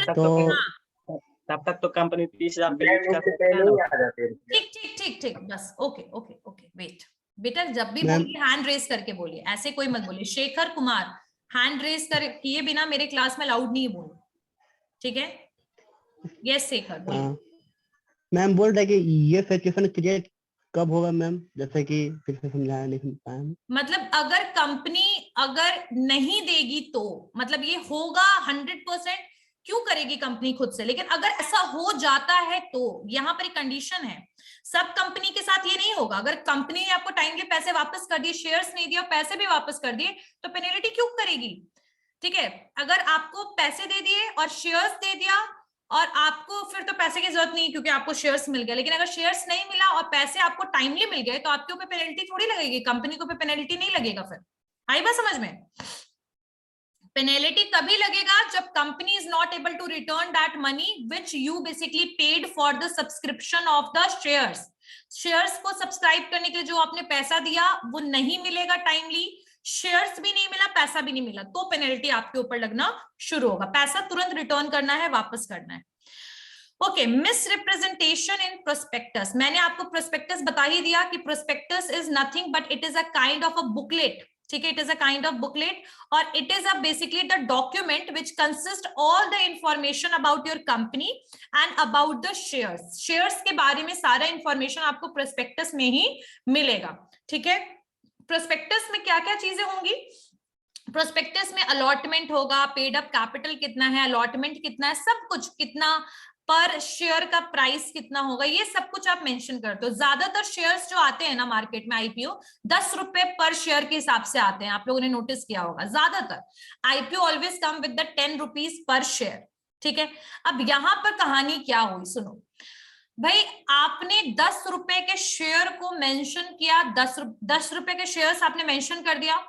तब तक तो कंपनी 30,000 पे यूज कर उससे सकती है पहले ना? ही आ जाते हैं। ठीक ठीक ठीक ठीक, बस ओके ओके ओके। वेट बेटा, जब भी मैम। बोलिए हैंड रेस करके बोलिए, ऐसे कोई मत बोलिए। शेखर कुमार, हैंड रेस कर किए बिना मेरे क्लास में लाउड नहीं बोलो, ठीक है? यस शेखर बोलिए। हाँ। मैम बोल रहे कि ये सिचुएशन क्रिएट कब होगा मैम, जैसे कि फिर से समझाया नहीं समझ पाया हम। मतलब अगर कंपनी अगर नहीं देगी तो, मतलब ये होगा 100%, क्यों करेगी कंपनी खुद से? लेकिन अगर ऐसा हो जाता है तो यहाँ पर एक कंडीशन है, सब कंपनी के साथ ये नहीं होगा। अगर कंपनी ने आपको टाइमली पैसे वापस कर दिए, शेयर्स नहीं दिया, पैसे भी वापस कर दिए, तो पेनल्टी क्यों करेगी? ठीक है, अगर आपको पैसे दे दिए और शेयर्स दे दिया और आपको फिर तो पैसे की जरूरत नहीं क्योंकि आपको शेयर्स मिल गया, लेकिन अगर शेयर्स नहीं मिला और पैसे आपको टाइमली मिल गए तो आपके ऊपर पेनल्टी थोड़ी लगेगी, कंपनी के ऊपर पेनल्टी नहीं लगेगा। फिर आई बात समझ में? पेनल्टी तभी लगेगा जब company is not able to return that money which you basically paid for the subscription of the shares. Shares को सब्सक्राइब करने के लिए जो आपने पैसा दिया वो नहीं मिलेगा टाइमली, शेयर्स भी नहीं मिला, पैसा भी नहीं मिला, तो पेनल्टी आपके ऊपर लगना शुरू होगा। पैसा तुरंत रिटर्न करना है, वापस करना है। Okay, misrepresentation in prospectus. मैंने आपको प्रोस्पेक्टस बता ही दिया कि prospectus is nothing but it is a kind of a booklet, ठीक है? It is a kind of booklet और it is a basically the document which consist all the information about your company and about the shares. Shares के बारे में सारा information आपको prospectus में ही मिलेगा, ठीक है? प्रोस्पेक्टस में क्या क्या चीजें होंगी? प्रोस्पेक्टस में अलॉटमेंट होगा, पेड अप कैपिटल कितना है, अलॉटमेंट कितना है, सब कुछ, कितना पर शेयर का प्राइस कितना होगा, ये सब कुछ आप मेंशन करते हो। ज्यादातर शेयर्स जो आते हैं ना मार्केट में आईपीओ 10 रुपए पर शेयर के हिसाब से आते हैं, आप लोगों ने नोटिस किया होगा। ज्यादातर IPO always come with the 10 rupees per share, ठीक है? अब यहां पर कहानी क्या हुई सुनो भाई, आपने 10 रुपए के शेयर को मेंशन किया, 10 रुपए के शेयर्स आपने मेंशन कर दिया।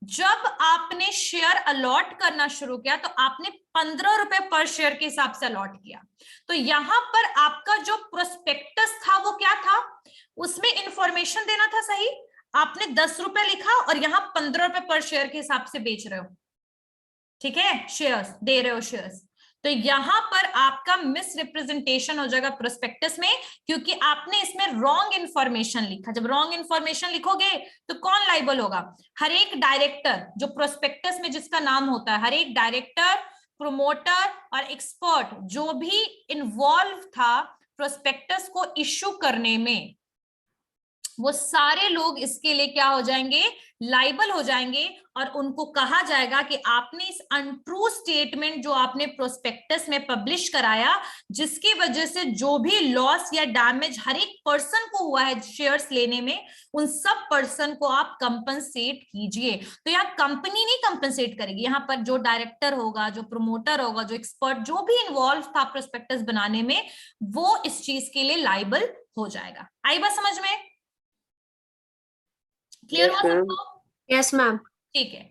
जब आपने शेयर अलॉट करना शुरू किया तो आपने 15 रुपए पर शेयर के हिसाब से अलॉट किया। तो यहां पर आपका जो प्रोस्पेक्टस था वो क्या था? उसमें इंफॉर्मेशन देना था, सही? आपने 10 रुपए लिखा और यहां 15 रुपए पर शेयर के हिसाब से बेच रहे हो, ठीक है? शेयर्स दे रहे हो शेयर्स, तो यहां पर आपका मिस रिप्रेजेंटेशन हो जाएगा प्रोस्पेक्टस में, क्योंकि आपने इसमें रॉन्ग इंफॉर्मेशन लिखा। जब रॉन्ग इंफॉर्मेशन लिखोगे तो कौन लाइबल होगा? हर एक डायरेक्टर जो प्रोस्पेक्टस में जिसका नाम होता है, हर एक डायरेक्टर, प्रोमोटर और एक्सपर्ट जो भी इन्वॉल्व था प्रोस्पेक्टस को इश्यू करने में, वो सारे लोग इसके लिए क्या हो जाएंगे? लाइबल हो जाएंगे। और उनको कहा जाएगा कि आपने इस अनट्रू स्टेटमेंट जो आपने प्रोस्पेक्टस में पब्लिश कराया, जिसकी वजह से जो भी लॉस या डैमेज हर एक पर्सन को हुआ है शेयर्स लेने में, उन सब पर्सन को आप कंपनसेट कीजिए। तो यहाँ कंपनी नहीं कंपनसेट करेगी, यहाँ पर जो डायरेक्टर होगा, जो प्रमोटर होगा, जो एक्सपर्ट, जो भी इन्वॉल्व था प्रोस्पेक्टस बनाने में, वो इस चीज के लिए लाइबल हो जाएगा। आई बात समझ में? क्लियर हुआ सबको? Yes ma'am. ठीक है।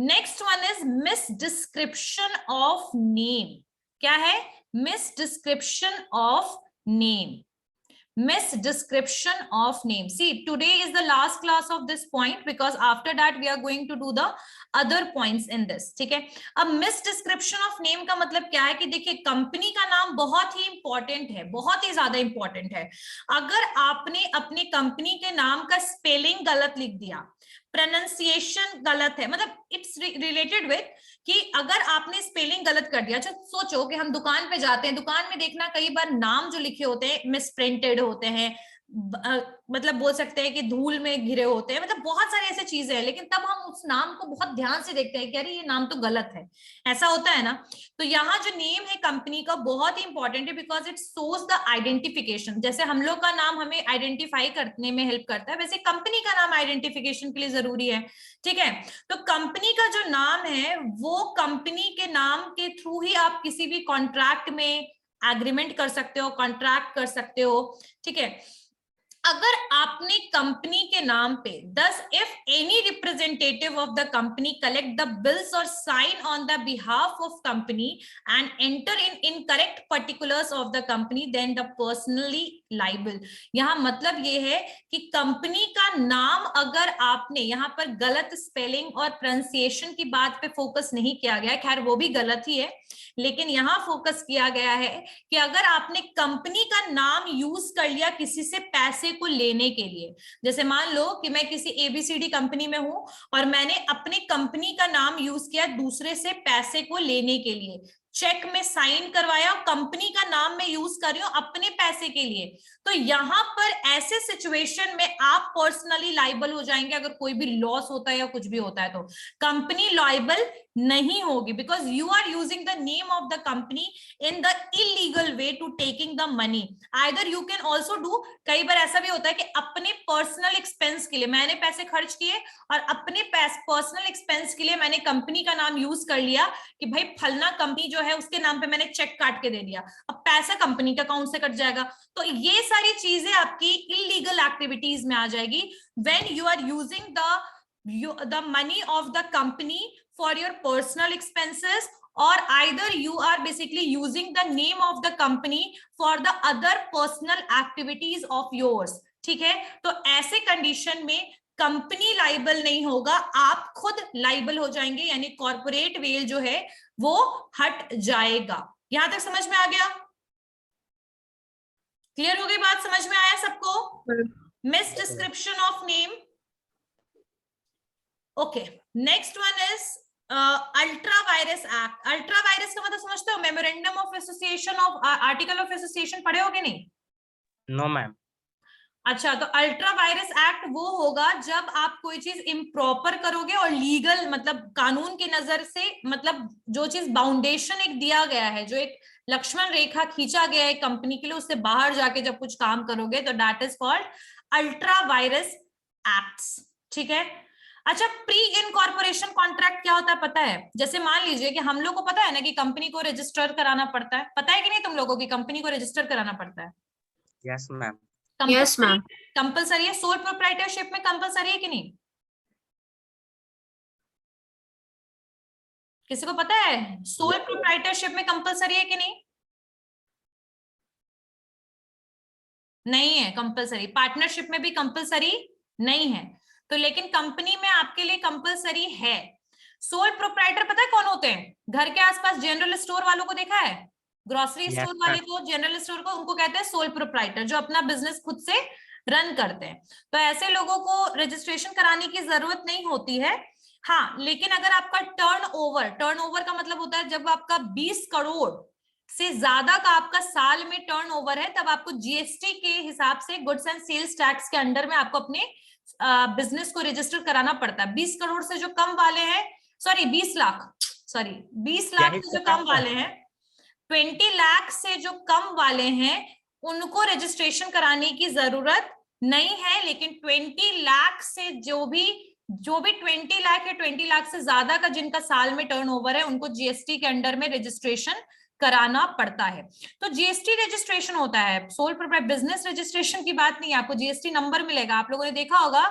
Next one is miss description of name. क्या है? Miss description of name. Misdescription of name. See, today is the last class of this point, because after that we are going to do the other points in this. ठीक है? अब misdescription of name का मतलब क्या है कि देखिए, company का नाम बहुत ही इंपॉर्टेंट है, बहुत ही ज्यादा इंपॉर्टेंट है। अगर आपने अपने कंपनी के नाम का स्पेलिंग गलत लिख दिया, प्रोनाउंसिएशन गलत है, मतलब इट्स रिलेटेड विद कि अगर आपने स्पेलिंग गलत कर दिया, सोचो कि हम दुकान पे जाते हैं, दुकान में देखना कई बार नाम जो लिखे होते हैं मिसप्रिंटेड होते हैं, मतलब बोल सकते हैं कि धूल में घिरे होते हैं, मतलब बहुत सारी ऐसी चीजें हैं, लेकिन तब हम उस नाम को बहुत ध्यान से देखते हैं कि अरे ये नाम तो गलत है, ऐसा होता है ना। तो यहाँ जो नेम है कंपनी का बहुत ही इंपॉर्टेंट है, because it shows the identification. जैसे हम लोग का नाम हमें आइडेंटिफाई करने में हेल्प करता है, वैसे कंपनी का नाम आइडेंटिफिकेशन के लिए जरूरी है। ठीक है? तो कंपनी का जो नाम है, वो कंपनी के नाम के थ्रू ही आप किसी भी कॉन्ट्रैक्ट में एग्रीमेंट कर सकते हो, कॉन्ट्रैक्ट कर सकते हो। ठीक है? अगर आपने कंपनी के नाम पे, thus if any representative of the company collect the bills or sign on the behalf of company and enter in incorrect particulars of the company, then the personally liable। यहाँ मतलब ये है कि कंपनी का नाम अगर आपने यहाँ पर गलत स्पेलिंग और प्रोनाउंसिएशन की बात पे फोकस नहीं किया गया, खैर वो भी गलत ही है, लेकिन यहाँ फोकस किया गया है कि अगर आपने कंपनी का नाम यूज कर लिया किसी से पैसे को लेने के लिए, जैसे मान लो कि मैं किसी एबीसीडी कंपनी में हूं और मैंने अपने कंपनी का नाम यूज किया दूसरे से पैसे को लेने के लिए, चेक में साइन करवाया, कंपनी का नाम मैं यूज कर रही हूं अपने पैसे के लिए, तो यहां पर ऐसे सिचुएशन में आप पर्सनली लाइबल हो जाएंगे। अगर कोई भी लॉस होता है या कुछ भी होता है तो कंपनी लाइबल नहीं होगी, because you are using the name of the company in the illegal way to taking the money. Either you can also do, कई बार ऐसा भी होता है कि अपने पर्सनल एक्सपेंस के लिए मैंने पैसे खर्च किए और अपने पर्सनल एक्सपेंस के लिए मैंने कंपनी का नाम यूज कर लिया कि भाई फलना कंपनी जो है उसके नाम पे मैंने चेक काट के दे दिया, अब पैसा कंपनी का अकाउंट से कट जाएगा। तो ये सारी चीजें आपकी इलीगल एक्टिविटीज में आ जाएगी when you are using the money of the company for your personal expenses, or either you are basically using the name of the company for the other personal activities of yours। ठीक है? तो ऐसे condition में company liable नहीं होगा, आप खुद liable हो जाएंगे, यानी कॉर्पोरेट वेल जो है वो हट जाएगा। यहां तक समझ में आ गया? क्लियर हो गई बात? समझ में आया सबको? Misdescription of name. Okay, next one is ultra vires act. Ultra vires का मतलब समझते हो? Memorandum of association of article of association पढ़े होगे नहीं? No ma'am. अच्छा, तो अल्ट्रा वायरस एक्ट वो होगा जब आप कोई चीज इम्प्रॉपर करोगे और लीगल, मतलब कानून की नजर से, मतलब जो चीज बाउंडेशन एक दिया गया है, जो एक लक्ष्मण रेखा खींचा गया है कंपनी के लिए, उससे बाहर जाके जब कुछ काम करोगे तो that is called ultra vires acts. ठीक है? अच्छा, प्री इनकॉर्पोरेशन कॉन्ट्रैक्ट क्या होता है पता है? जैसे मान लीजिए कि हम लोग को पता है ना कि कंपनी को रजिस्टर कराना पड़ता है, पता है कि नहीं तुम लोगों की कंपनी को रजिस्टर कराना पड़ता है? Yes ma'am. Yes ma'am. Compulsory है। सोल प्रोप्राइटरशिप में कंपलसरी है कि नहीं? किसी को पता है सोल प्रोप्राइटरशिप में कंपलसरी है कि नहीं? नहीं है कंपलसरी। पार्टनरशिप में भी कंपलसरी नहीं है। तो लेकिन कंपनी में आपके लिए कंपलसरी है। सोल प्रोप्राइटर पता है कौन होते हैं? घर के आसपास जनरल स्टोर वालों को देखा है, ग्रोसरी Yes, स्टोर वाले को, जनरल स्टोर को, उनको कहते हैं सोल प्रोप्राइटर, जो अपना बिजनेस खुद से रन करते हैं। तो ऐसे लोगों को रजिस्ट्रेशन कराने की जरूरत नहीं होती है। हाँ, लेकिन अगर आपका टर्नओवर का मतलब होता है जब आपका 20 करोड़ से ज्यादा का आपका साल में टर्नओवर है, तब आपको जीएसटी के हिसाब से गुड्स एंड सेल्स टैक्स के अंडर में आपको अपने बिजनेस को रजिस्टर कराना पड़ता है। 20 करोड़ से जो कम वाले हैं, 20 लाख से जो कम वाले हैं, 20 लाख से जो कम वाले हैं, उनको रजिस्ट्रेशन कराने की जरूरत नहीं है। लेकिन 20 लाख से जो भी 20 लाख या 20 लाख से ज्यादा का जिनका साल में टर्नओवर है, उनको जीएसटी के अंडर में रजिस्ट्रेशन कराना पड़ता है। तो जीएसटी रजिस्ट्रेशन होता है, सोल प्रोप्राइटर बिजनेस रजिस्ट्रेशन की बात नहीं है। आपको जीएसटी नंबर मिलेगा, आप लोगों ने देखा होगा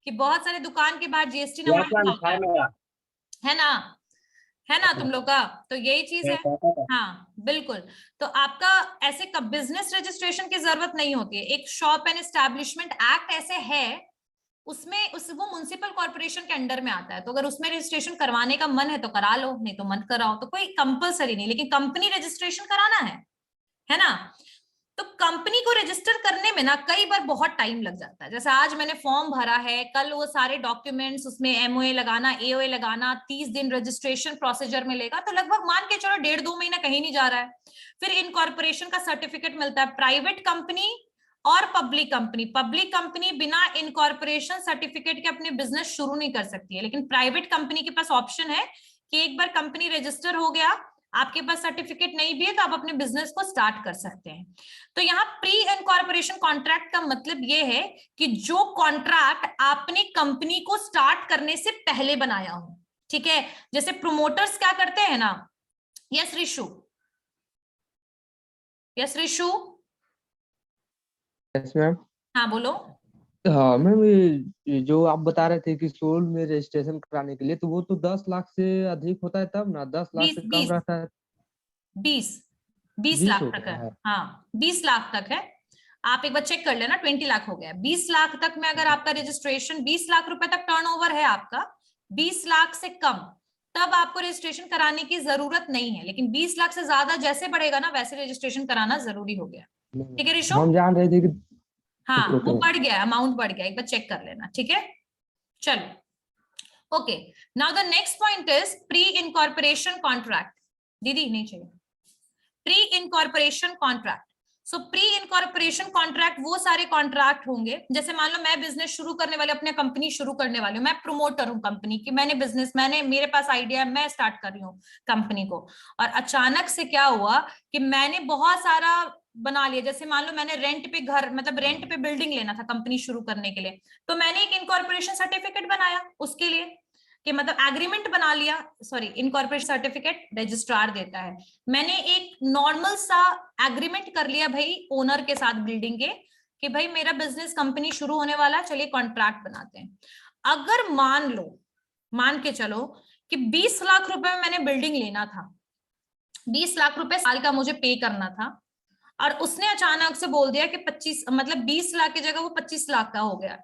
कि बहुत सारे दुकान के बाहर जीएसटी नंबर लिखा होता है ना तुम लोग का, तो यही चीज है। हाँ बिल्कुल। तो आपका ऐसे का बिजनेस रजिस्ट्रेशन की जरूरत नहीं होती है। एक शॉप एंड एस्टैब्लिशमेंट एक्ट ऐसे है, उसमें वो म्युनिसिपल कॉर्पोरेशन के अंडर में आता है। तो अगर उसमें रजिस्ट्रेशन करवाने का मन है तो करा लो, नहीं तो मत कराओ, तो कोई कंपलसरी नहीं। लेकिन कंपनी रजिस्ट्रेशन कराना है ना। तो कंपनी को रजिस्टर करने में ना कई बार बहुत टाइम लग जाता है। जैसे आज मैंने फॉर्म भरा है, कल वो सारे डॉक्यूमेंट्स, उसमें एमओए लगाना, एओए लगाना, 30 दिन रजिस्ट्रेशन प्रोसीजर में लेगा। तो लगभग मान के चलो 1.5-2 महीना कहीं नहीं जा रहा है। फिर इनकॉर्पोरेशन का सर्टिफिकेट मिलता है। प्राइवेट कंपनी और पब्लिक कंपनी बिना इनकॉर्पोरेशन सर्टिफिकेट के अपने बिजनेस शुरू नहीं कर सकती है। लेकिन प्राइवेट कंपनी के पास ऑप्शन है कि एक बार कंपनी रजिस्टर हो गया, आपके पास सर्टिफिकेट नहीं भी है, तो आप अपने बिजनेस को स्टार्ट कर सकते हैं। तो यहाँ प्री इनकॉर्पोरेशन कॉन्ट्रैक्ट का मतलब ये है कि जो कॉन्ट्रैक्ट आपने कंपनी को स्टार्ट करने से पहले बनाया हो, ठीक है। जैसे प्रोमोटर्स क्या करते हैं ना, यस रिशु, यस मैम। हाँ बोलो। हाँ मैम, ये जो आप बता रहे थे कि सोल में रजिस्ट्रेशन कराने के लिए, तो वो तो 10 लाख से अधिक होता है तब ना, 10 लाख से कम रहता है? 20 लाख तक है। हाँ 20 लाख तक है। आप एक बार चेक कर लेना, 20 लाख हो गया। 20 लाख तक में अगर आपका रजिस्ट्रेशन 20 लाख रुपए तक टर्नओवर है आपका, 20 लाख से कम, तब आपको रजिस्ट्रेशन कराने की जरूरत नहीं है। लेकिन 20 लाख से ज्यादा जैसे बढ़ेगा ना, वैसे रजिस्ट्रेशन कराना जरूरी हो गया। ठीक है ऋषु? हम जान रहे थे कि हाँ वो बढ़ गया, अमाउंट बढ़ गया, एक बार चेक कर लेना। ठीक है, चलो okay. Now the next point is pre incorporation contract. दीदी नहीं चाहिए। Pre incorporation contract. सो प्री इनकॉर्पोरेशन कॉन्ट्रैक्ट वो सारे कॉन्ट्रैक्ट होंगे, जैसे मान लो मैं बिजनेस शुरू करने वाली, अपनी कंपनी शुरू करने वाली हूँ, मैं प्रमोटर हूँ कंपनी की, मैंने मेरे पास आइडिया है, मैं स्टार्ट कर रही हूँ कंपनी को, और अचानक से क्या हुआ कि मैंने बहुत सारा बना लिया। जैसे मान लो मैंने रेंट पे घर, मतलब रेंट पे बिल्डिंग लेना था कंपनी शुरू करने के लिए, तो मैंने एक इनकॉर्पोरेशन सर्टिफिकेट बनाया उसके लिए, कि मतलब एग्रीमेंट बना लिया, इनकॉर्पोरेशन सर्टिफिकेट रजिस्ट्रार देता है। मैंने एक नॉर्मल सा एग्रीमेंट कर लिया भाई ओनर के साथ बिल्डिंग के, कि भाई मेरा बिजनेस कंपनी शुरू होने वाला है, चलिए कॉन्ट्रैक्ट बनाते हैं। अगर मान के चलो कि 20 लाख रुपए में मैंने बिल्डिंग लेना था, 20 लाख रुपए साल का मुझे पे करना था, और उसने अचानक से बोल दिया कि 20 लाख की जगह वो 25 लाख का हो गया,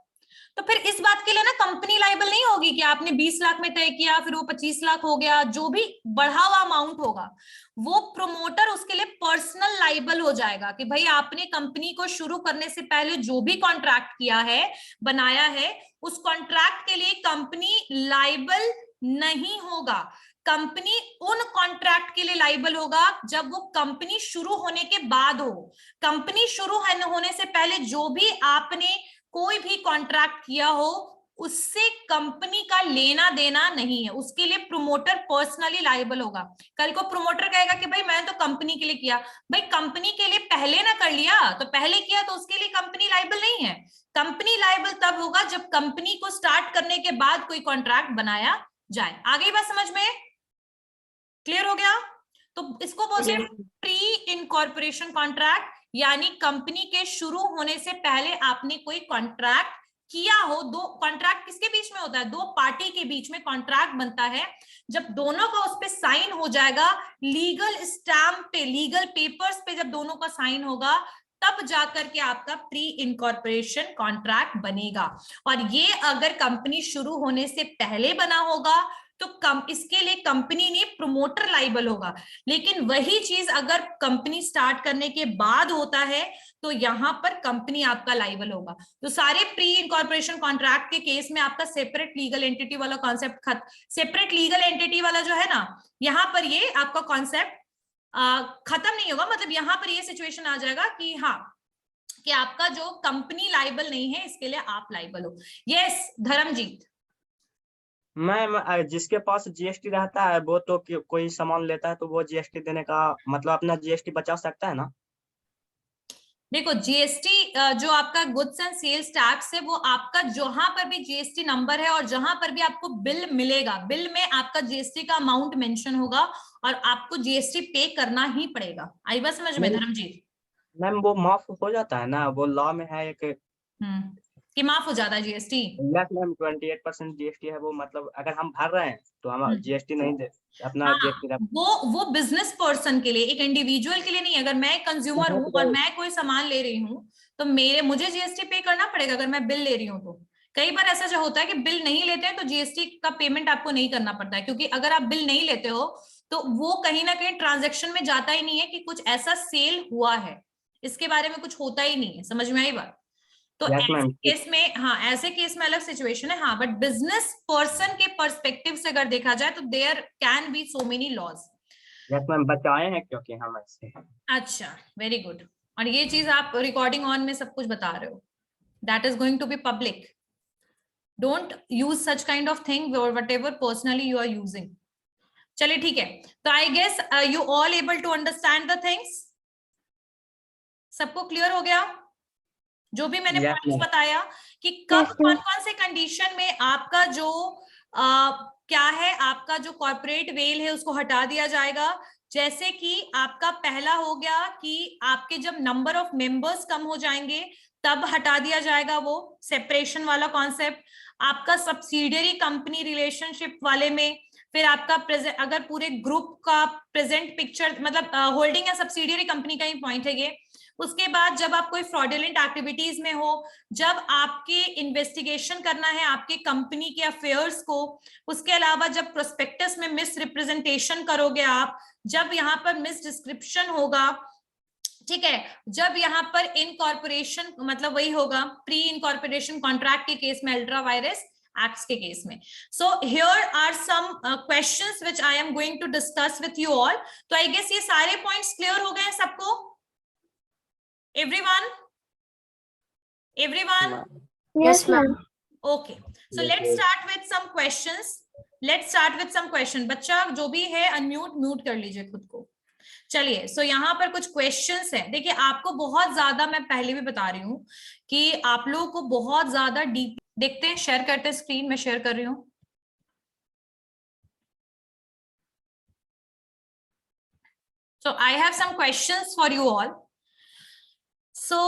तो फिर इस बात के लिए ना कंपनी लायबल नहीं होगी कि आपने 20 लाख में तय किया, फिर वो 25 लाख हो गया। जो भी बढ़ा हुआ अमाउंट होगा वो प्रोमोटर उसके लिए पर्सनल लायबल हो जाएगा, कि भाई आपने कंपनी को शुरू करने से पहले जो भी कॉन्ट्रैक्ट किया है, बनाया है, उस कॉन्ट्रैक्ट के लिए कंपनी लायबल नहीं होगा। कंपनी उन कॉन्ट्रैक्ट के लिए लायबल होगा जब वो कंपनी शुरू होने के बाद हो। कंपनी शुरू होने से पहले जो भी आपने कोई भी कॉन्ट्रैक्ट किया हो, उससे कंपनी का लेना देना नहीं है, उसके लिए प्रोमोटर पर्सनली लायबल होगा। कल को प्रोमोटर कहेगा कि भाई मैंने तो कंपनी के लिए किया, भाई कंपनी के लिए पहले ना कर लिया, तो पहले किया तो उसके लिए कंपनी लायबल नहीं है। कंपनी लायबल तब होगा जब कंपनी को स्टार्ट करने के बाद कोई कॉन्ट्रैक्ट बनाया जाए। आगे बात समझ में क्लियर हो गया? तो इसको बोलते हैं प्री इनकॉर्पोरेशन कॉन्ट्रैक्ट, यानी कंपनी के शुरू होने से पहले आपने कोई कॉन्ट्रैक्ट किया हो। दो कॉन्ट्रैक्ट किसके बीच में होता है? दो पार्टी के बीच में कॉन्ट्रैक्ट बनता है। जब दोनों का उस पे साइन हो जाएगा, लीगल स्टैम्प पे, लीगल पेपर्स पे जब दोनों का साइन होगा, तब जाकर के आपका प्री इनकॉर्पोरेशन कॉन्ट्रैक्ट बनेगा। और ये अगर कंपनी शुरू होने से पहले बना होगा तो इसके लिए कंपनी नहीं, प्रोमोटर लाइबल होगा। लेकिन वही चीज अगर कंपनी स्टार्ट करने के बाद होता है तो यहाँ पर कंपनी आपका लाइबल होगा। तो सारे प्री इनकॉर्पोरेशन कॉन्ट्रैक्ट के केस में आपका सेपरेट लीगल एंटिटी वाला कॉन्सेप्ट सेपरेट लीगल एंटिटी वाला जो है ना, यहाँ पर ये आपका कॉन्सेप्ट खत्म नहीं होगा। मतलब यहाँ पर ये सिचुएशन आ जाएगा कि हाँ, कि आपका जो कंपनी लाइबल नहीं है, इसके लिए आप लाइबल हो। यस धर्मजीत। मैम जिसके पास जीएसटी रहता है वो तो कोई सामान लेता है तो वो जीएसटी देने का मतलब अपना जीएसटी बचा सकता है ना? देखो जीएसटी जो आपका गुड्स एंड सेल्स टैक्स है वो आपका जहां पर भी जीएसटी नंबर है और जहां पर भी आपको बिल मिलेगा, बिल में आपका जीएसटी का अमाउंट मेंशन होगा और आपको जीएसटी पे करना ही पड़ेगा। आई बात समझ में धर्मजीत? मैम वो माफ हो जाता है ना, वो लॉ में है एक कि माफ हो जाता है जीएसटी? यस मैम 28% जीएसटी है वो, मतलब अगर हम भर रहे हैं तो हम जीएसटी नहीं दे अपना हाँ, जीएसटी वो बिजनेस पर्सन के लिए, एक इंडिविजुअल के लिए नहीं। अगर मैं कंज्यूमर हूँ और मैं कोई सामान ले रही हूँ तो मुझे जीएसटी पे करना पड़ेगा अगर मैं बिल ले रही हूँ तो। कई बार ऐसा जो होता है कि बिल नहीं लेते हैं तो जीएसटी का पेमेंट आपको नहीं करना पड़ता है, क्योंकि अगर आप बिल नहीं लेते हो तो वो कहीं ना कहीं ट्रांजेक्शन में जाता ही नहीं है कि कुछ ऐसा सेल हुआ है, इसके बारे में कुछ होता ही नहीं है। समझ में आई बात? तो ऐसे केस में, हाँ ऐसे केस में अलग सिचुएशन है। हाँ, बट बिजनेस पर्सन के पर्सपेक्टिव से अगर देखा जाए तो there can be so many laws. Yes ma'am बचाए हैं क्योंकि हम ऐसे। अच्छा, वेरी गुड। और ये चीज आप रिकॉर्डिंग ऑन में सब कुछ बता रहे हो, that is going to be public. Don't use such kind of thing whatever personally you are using. चलिए ठीक है, तो I guess you all able to understand the things. सबको क्लियर हो गया जो भी मैंने पॉइंट्स बताया कि कब कौन कौन से कंडीशन में आपका जो क्या है, आपका जो कॉर्पोरेट वेल है उसको हटा दिया जाएगा। जैसे कि आपका पहला हो गया कि आपके जब नंबर ऑफ मेंबर्स कम हो जाएंगे तब हटा दिया जाएगा वो सेपरेशन वाला कॉन्सेप्ट। आपका सब्सिडियरी कंपनी रिलेशनशिप वाले में फिर आपका अगर पूरे ग्रुप का प्रेजेंट पिक्चर, मतलब होल्डिंग या सब्सिडियरी कंपनी का ही पॉइंट है ये। उसके बाद जब आप कोई फ्रॉडुलेंट एक्टिविटीज में हो, जब आपके इन्वेस्टिगेशन करना है आपके कंपनी के अफेयर्स को, उसके अलावा जब प्रोस्पेक्टस में मिस रिप्रेजेंटेशन करोगे आप, जब यहाँ पर मिस डिस्क्रिप्शन होगा, ठीक है, जब यहाँ पर इनकॉर्पोरेशन मतलब वही होगा प्री इनकॉर्पोरेशन कॉन्ट्रैक्ट के केस में, अल्ट्रा वायरस एक्ट्स के केस में। So here are some questions which I am going to discuss with you all. तो आई गेस ये सारे पॉइंट्स क्लियर हो गए हैं सबको? Everyone? Yes, ma'am. Okay. So let's start with some questions. बच्चा जो भी है म्यूट कर लीजिए खुद को। चलिए, सो यहाँ पर कुछ क्वेश्चंस हैं। देखिए आपको बहुत ज्यादा, मैं पहले भी बता रही हूँ कि आप लोगों को बहुत ज्यादा डीप देखते हैं। शेयर करते हैं स्क्रीन, में शेयर कर रही हूँ। So I have some questions for you all. So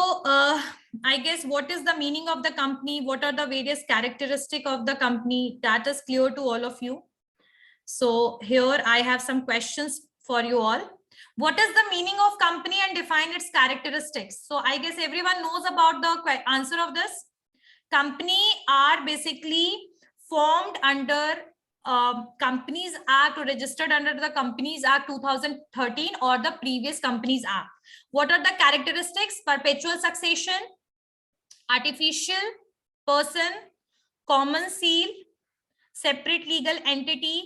I guess what is the meaning of the company? What are the various characteristics of the company? That is clear to all of you. So here I have some questions for you all. What is the meaning of company and define its characteristics? So I guess everyone knows about the answer of this. Company are basically formed under Companies Act or registered under the Companies Act 2013 or the previous Companies Act. What are the characteristics? Perpetual succession, artificial person, common seal, separate legal entity,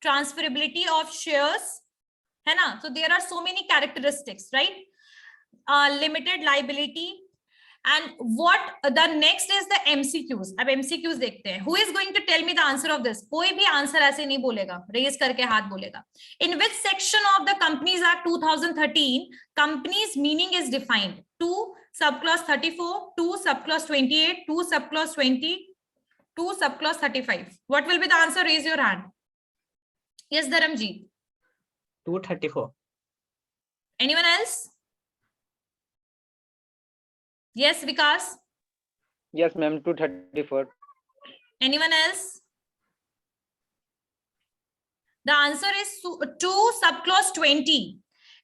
transferability of shares, है ना? So there are so many characteristics, right? Limited liability. And what the next is the MCQs. अब MCQs देखते हैं. Who is going to tell me the answer of this? कोई भी answer ऐसे नहीं बोलेगा, रेज करके हाथ बोलेगा. In which section of the Companies Act 2013 companies meaning is defined? 2 subclause 34, 2 subclause 28, 2 subclause 20, 2 subclause 35. What will be the answer? Raise your hand. Yes, Dharamji. 234. Anyone else? Yes, Vikas. Yes, ma'am. 234. Anyone else? The answer is 2 subclause 20.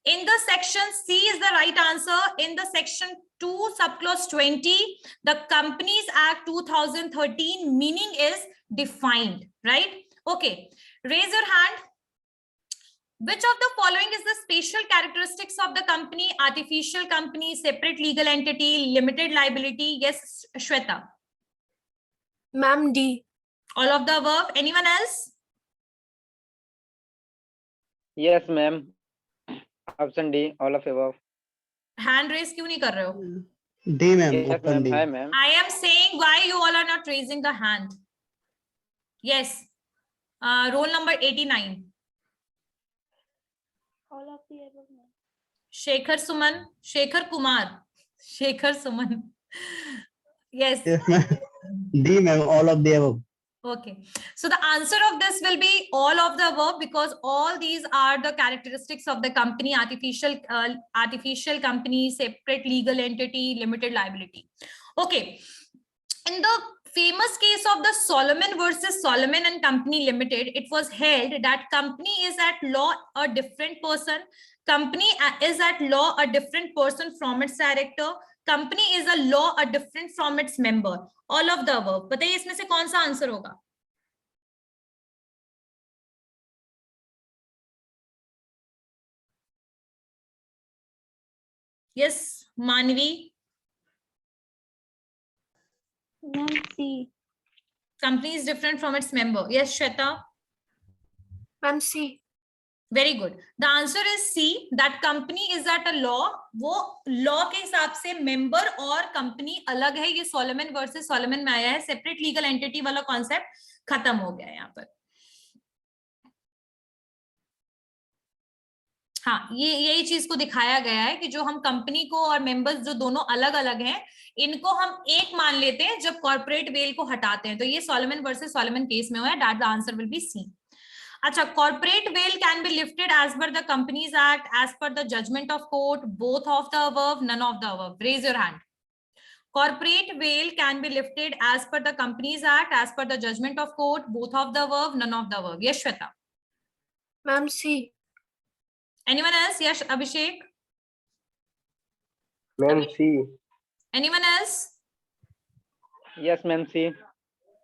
In the section C is the right answer. In the section 2 subclause 20, the Companies Act 2013 meaning is defined, right? Okay, raise your hand. Which of the following is the special characteristics of the company? Artificial company, separate legal entity, limited liability? Yes, Shweta. Ma'am, D. All of the above. Anyone else? Yes, ma'am. Option D, all of above. Hand raise क्यों नहीं कर रहे हो? D ma'am, Yes, option ma'am. D. Hi, ma'am. I am saying why you all are not raising the hand. Yes. Roll number 89. All of the above. Shekhar Suman, Shekhar Kumar, Shekhar Suman. Yes. Yes ma'am, D ma'am, all of the above। Okay. So the answer of this will be all of the above, because all these are the characteristics of the company: artificial company, separate legal entity, limited liability. Okay. In the famous case of the Solomon versus Solomon and Company Limited, it was held that company is at law a different person. Company is at law a different person from its director. Company is a law a different from its member. All of the above. बताइए इसमें से कौन सा answer होगा? Yes, Manvi. Ma'am, C. Company is different from its member. Yes, Shweta. Ma'am, C. Very good. The answer is C, that company is at a law. वो law के हिसाब से member और company अलग है. ये Solomon versus Solomon में आया है. Separate legal entity वाला concept खत्म हो गया है यहाँ पर. हाँ, ये यही चीज को दिखाया गया है कि जो हम कंपनी को और मेंबर्स जो दोनों अलग अलग हैं, इनको हम एक मान लेते हैं जब कॉर्पोरेट वेल को हटाते हैं. तो ये सोलोमन वर्सेस सोलोमन केस में हुआ है. That the answer will be C. अच्छा, corporate veil can be lifted as per the companies act, as per the judgement of court, both of the above, none of the above. Raise your hand. Corporate veil can be lifted as per the Companies Act, as per the judgment of court, both of the above, none of the above. Yes, Shweta. Ma'am, C. Anyone else? Yes, Abhishek. Ma'am, C. Anyone else? Yes, ma'am. C.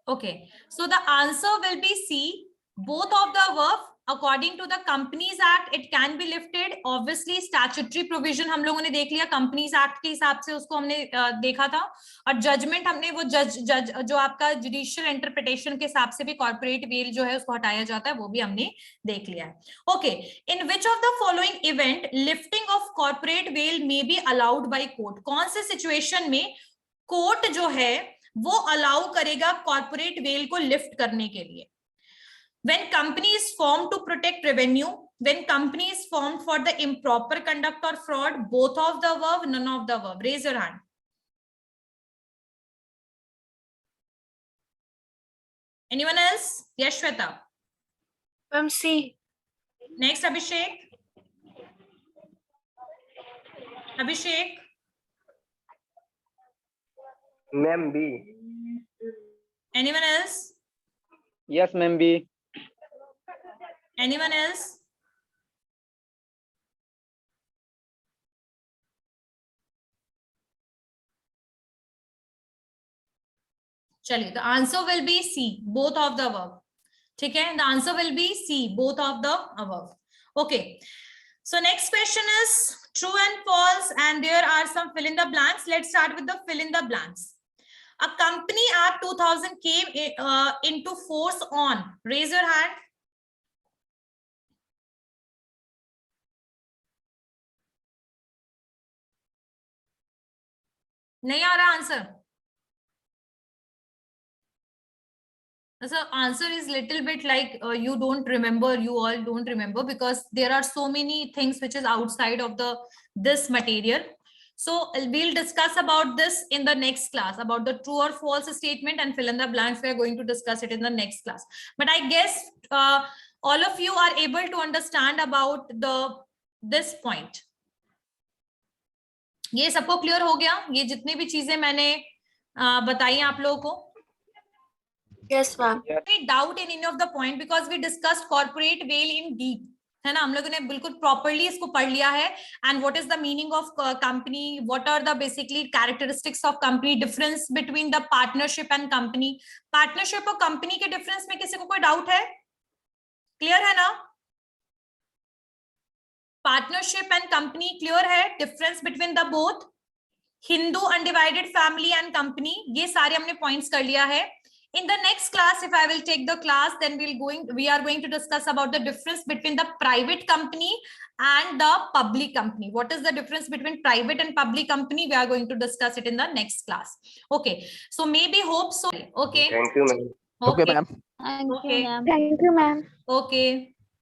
Okay. So the answer will be C. Both of the above. According to the Companies Act, it can be lifted. Obviously, statutory provision हम लोगों ने देख लिया. Companies Act के हिसाब से उसको हमने देखा था. और judgment हमने वो जज जो आपका judicial interpretation के हिसाब से भी corporate veil जो है उसको हटाया जाता है, वो भी हमने देख लिया है. Okay. In which of the following event lifting of corporate veil may be allowed by court? कौन से situation में court जो है वो allow करेगा corporate veil को lift करने के लिए? When company is formed to protect revenue, when company is formed for the improper conduct or fraud, both of the above, none of the above. Raise your hand. Anyone else? Yes, Shweta. Ma'am, C. Next, Abhishek. Abhishek. Ma'am, B. Anyone else? Yes, ma'am. B. Anyone else? चलिए, the answer will be C, both of the above. ठीक है, the answer will be C, both of the above. Okay. So next question is true and false, and there are some fill in the blanks. Let's start with the fill in the blanks. A Company Act 2000 came into force on. Raise your hand. नहीं आ रहा answer. The answer is little bit like you don't remember, you all don't remember, because there are so many things which is outside of this material. So we'll discuss about this in the next class, about the true or false statement and fill in the blanks. We are going to discuss it in the next class. But I guess all of you are able to understand about this point. ये सबको clear हो गया? ये जितनी भी चीजें मैंने बताई आप लोगों को? Yes, ma'am. Doubt in any of the point, because we discussed corporate veil in deep, है ना? हम लोगों ने बिल्कुल properly इसको पढ़ लिया है. And what is the meaning of company? What are the basically characteristics of company? Difference between the partnership and company. Partnership और company के difference में किसी को कोई doubt है? क्लियर है ना? पार्टनरशिप एंड कंपनी क्लियर है? Difference between the both, Hindu undivided family and company, ये सारे हमने पॉइंट्स कर लिया है. In the next class, if I will take the class, then we are going to discuss about the difference between the private company and the public company. What is the difference between private and public company? We are going to discuss it in the next class. Okay. So maybe hope so. Okay. Thank you, ma'am. Okay, ma'am. Okay. Thank you, ma'am. Okay.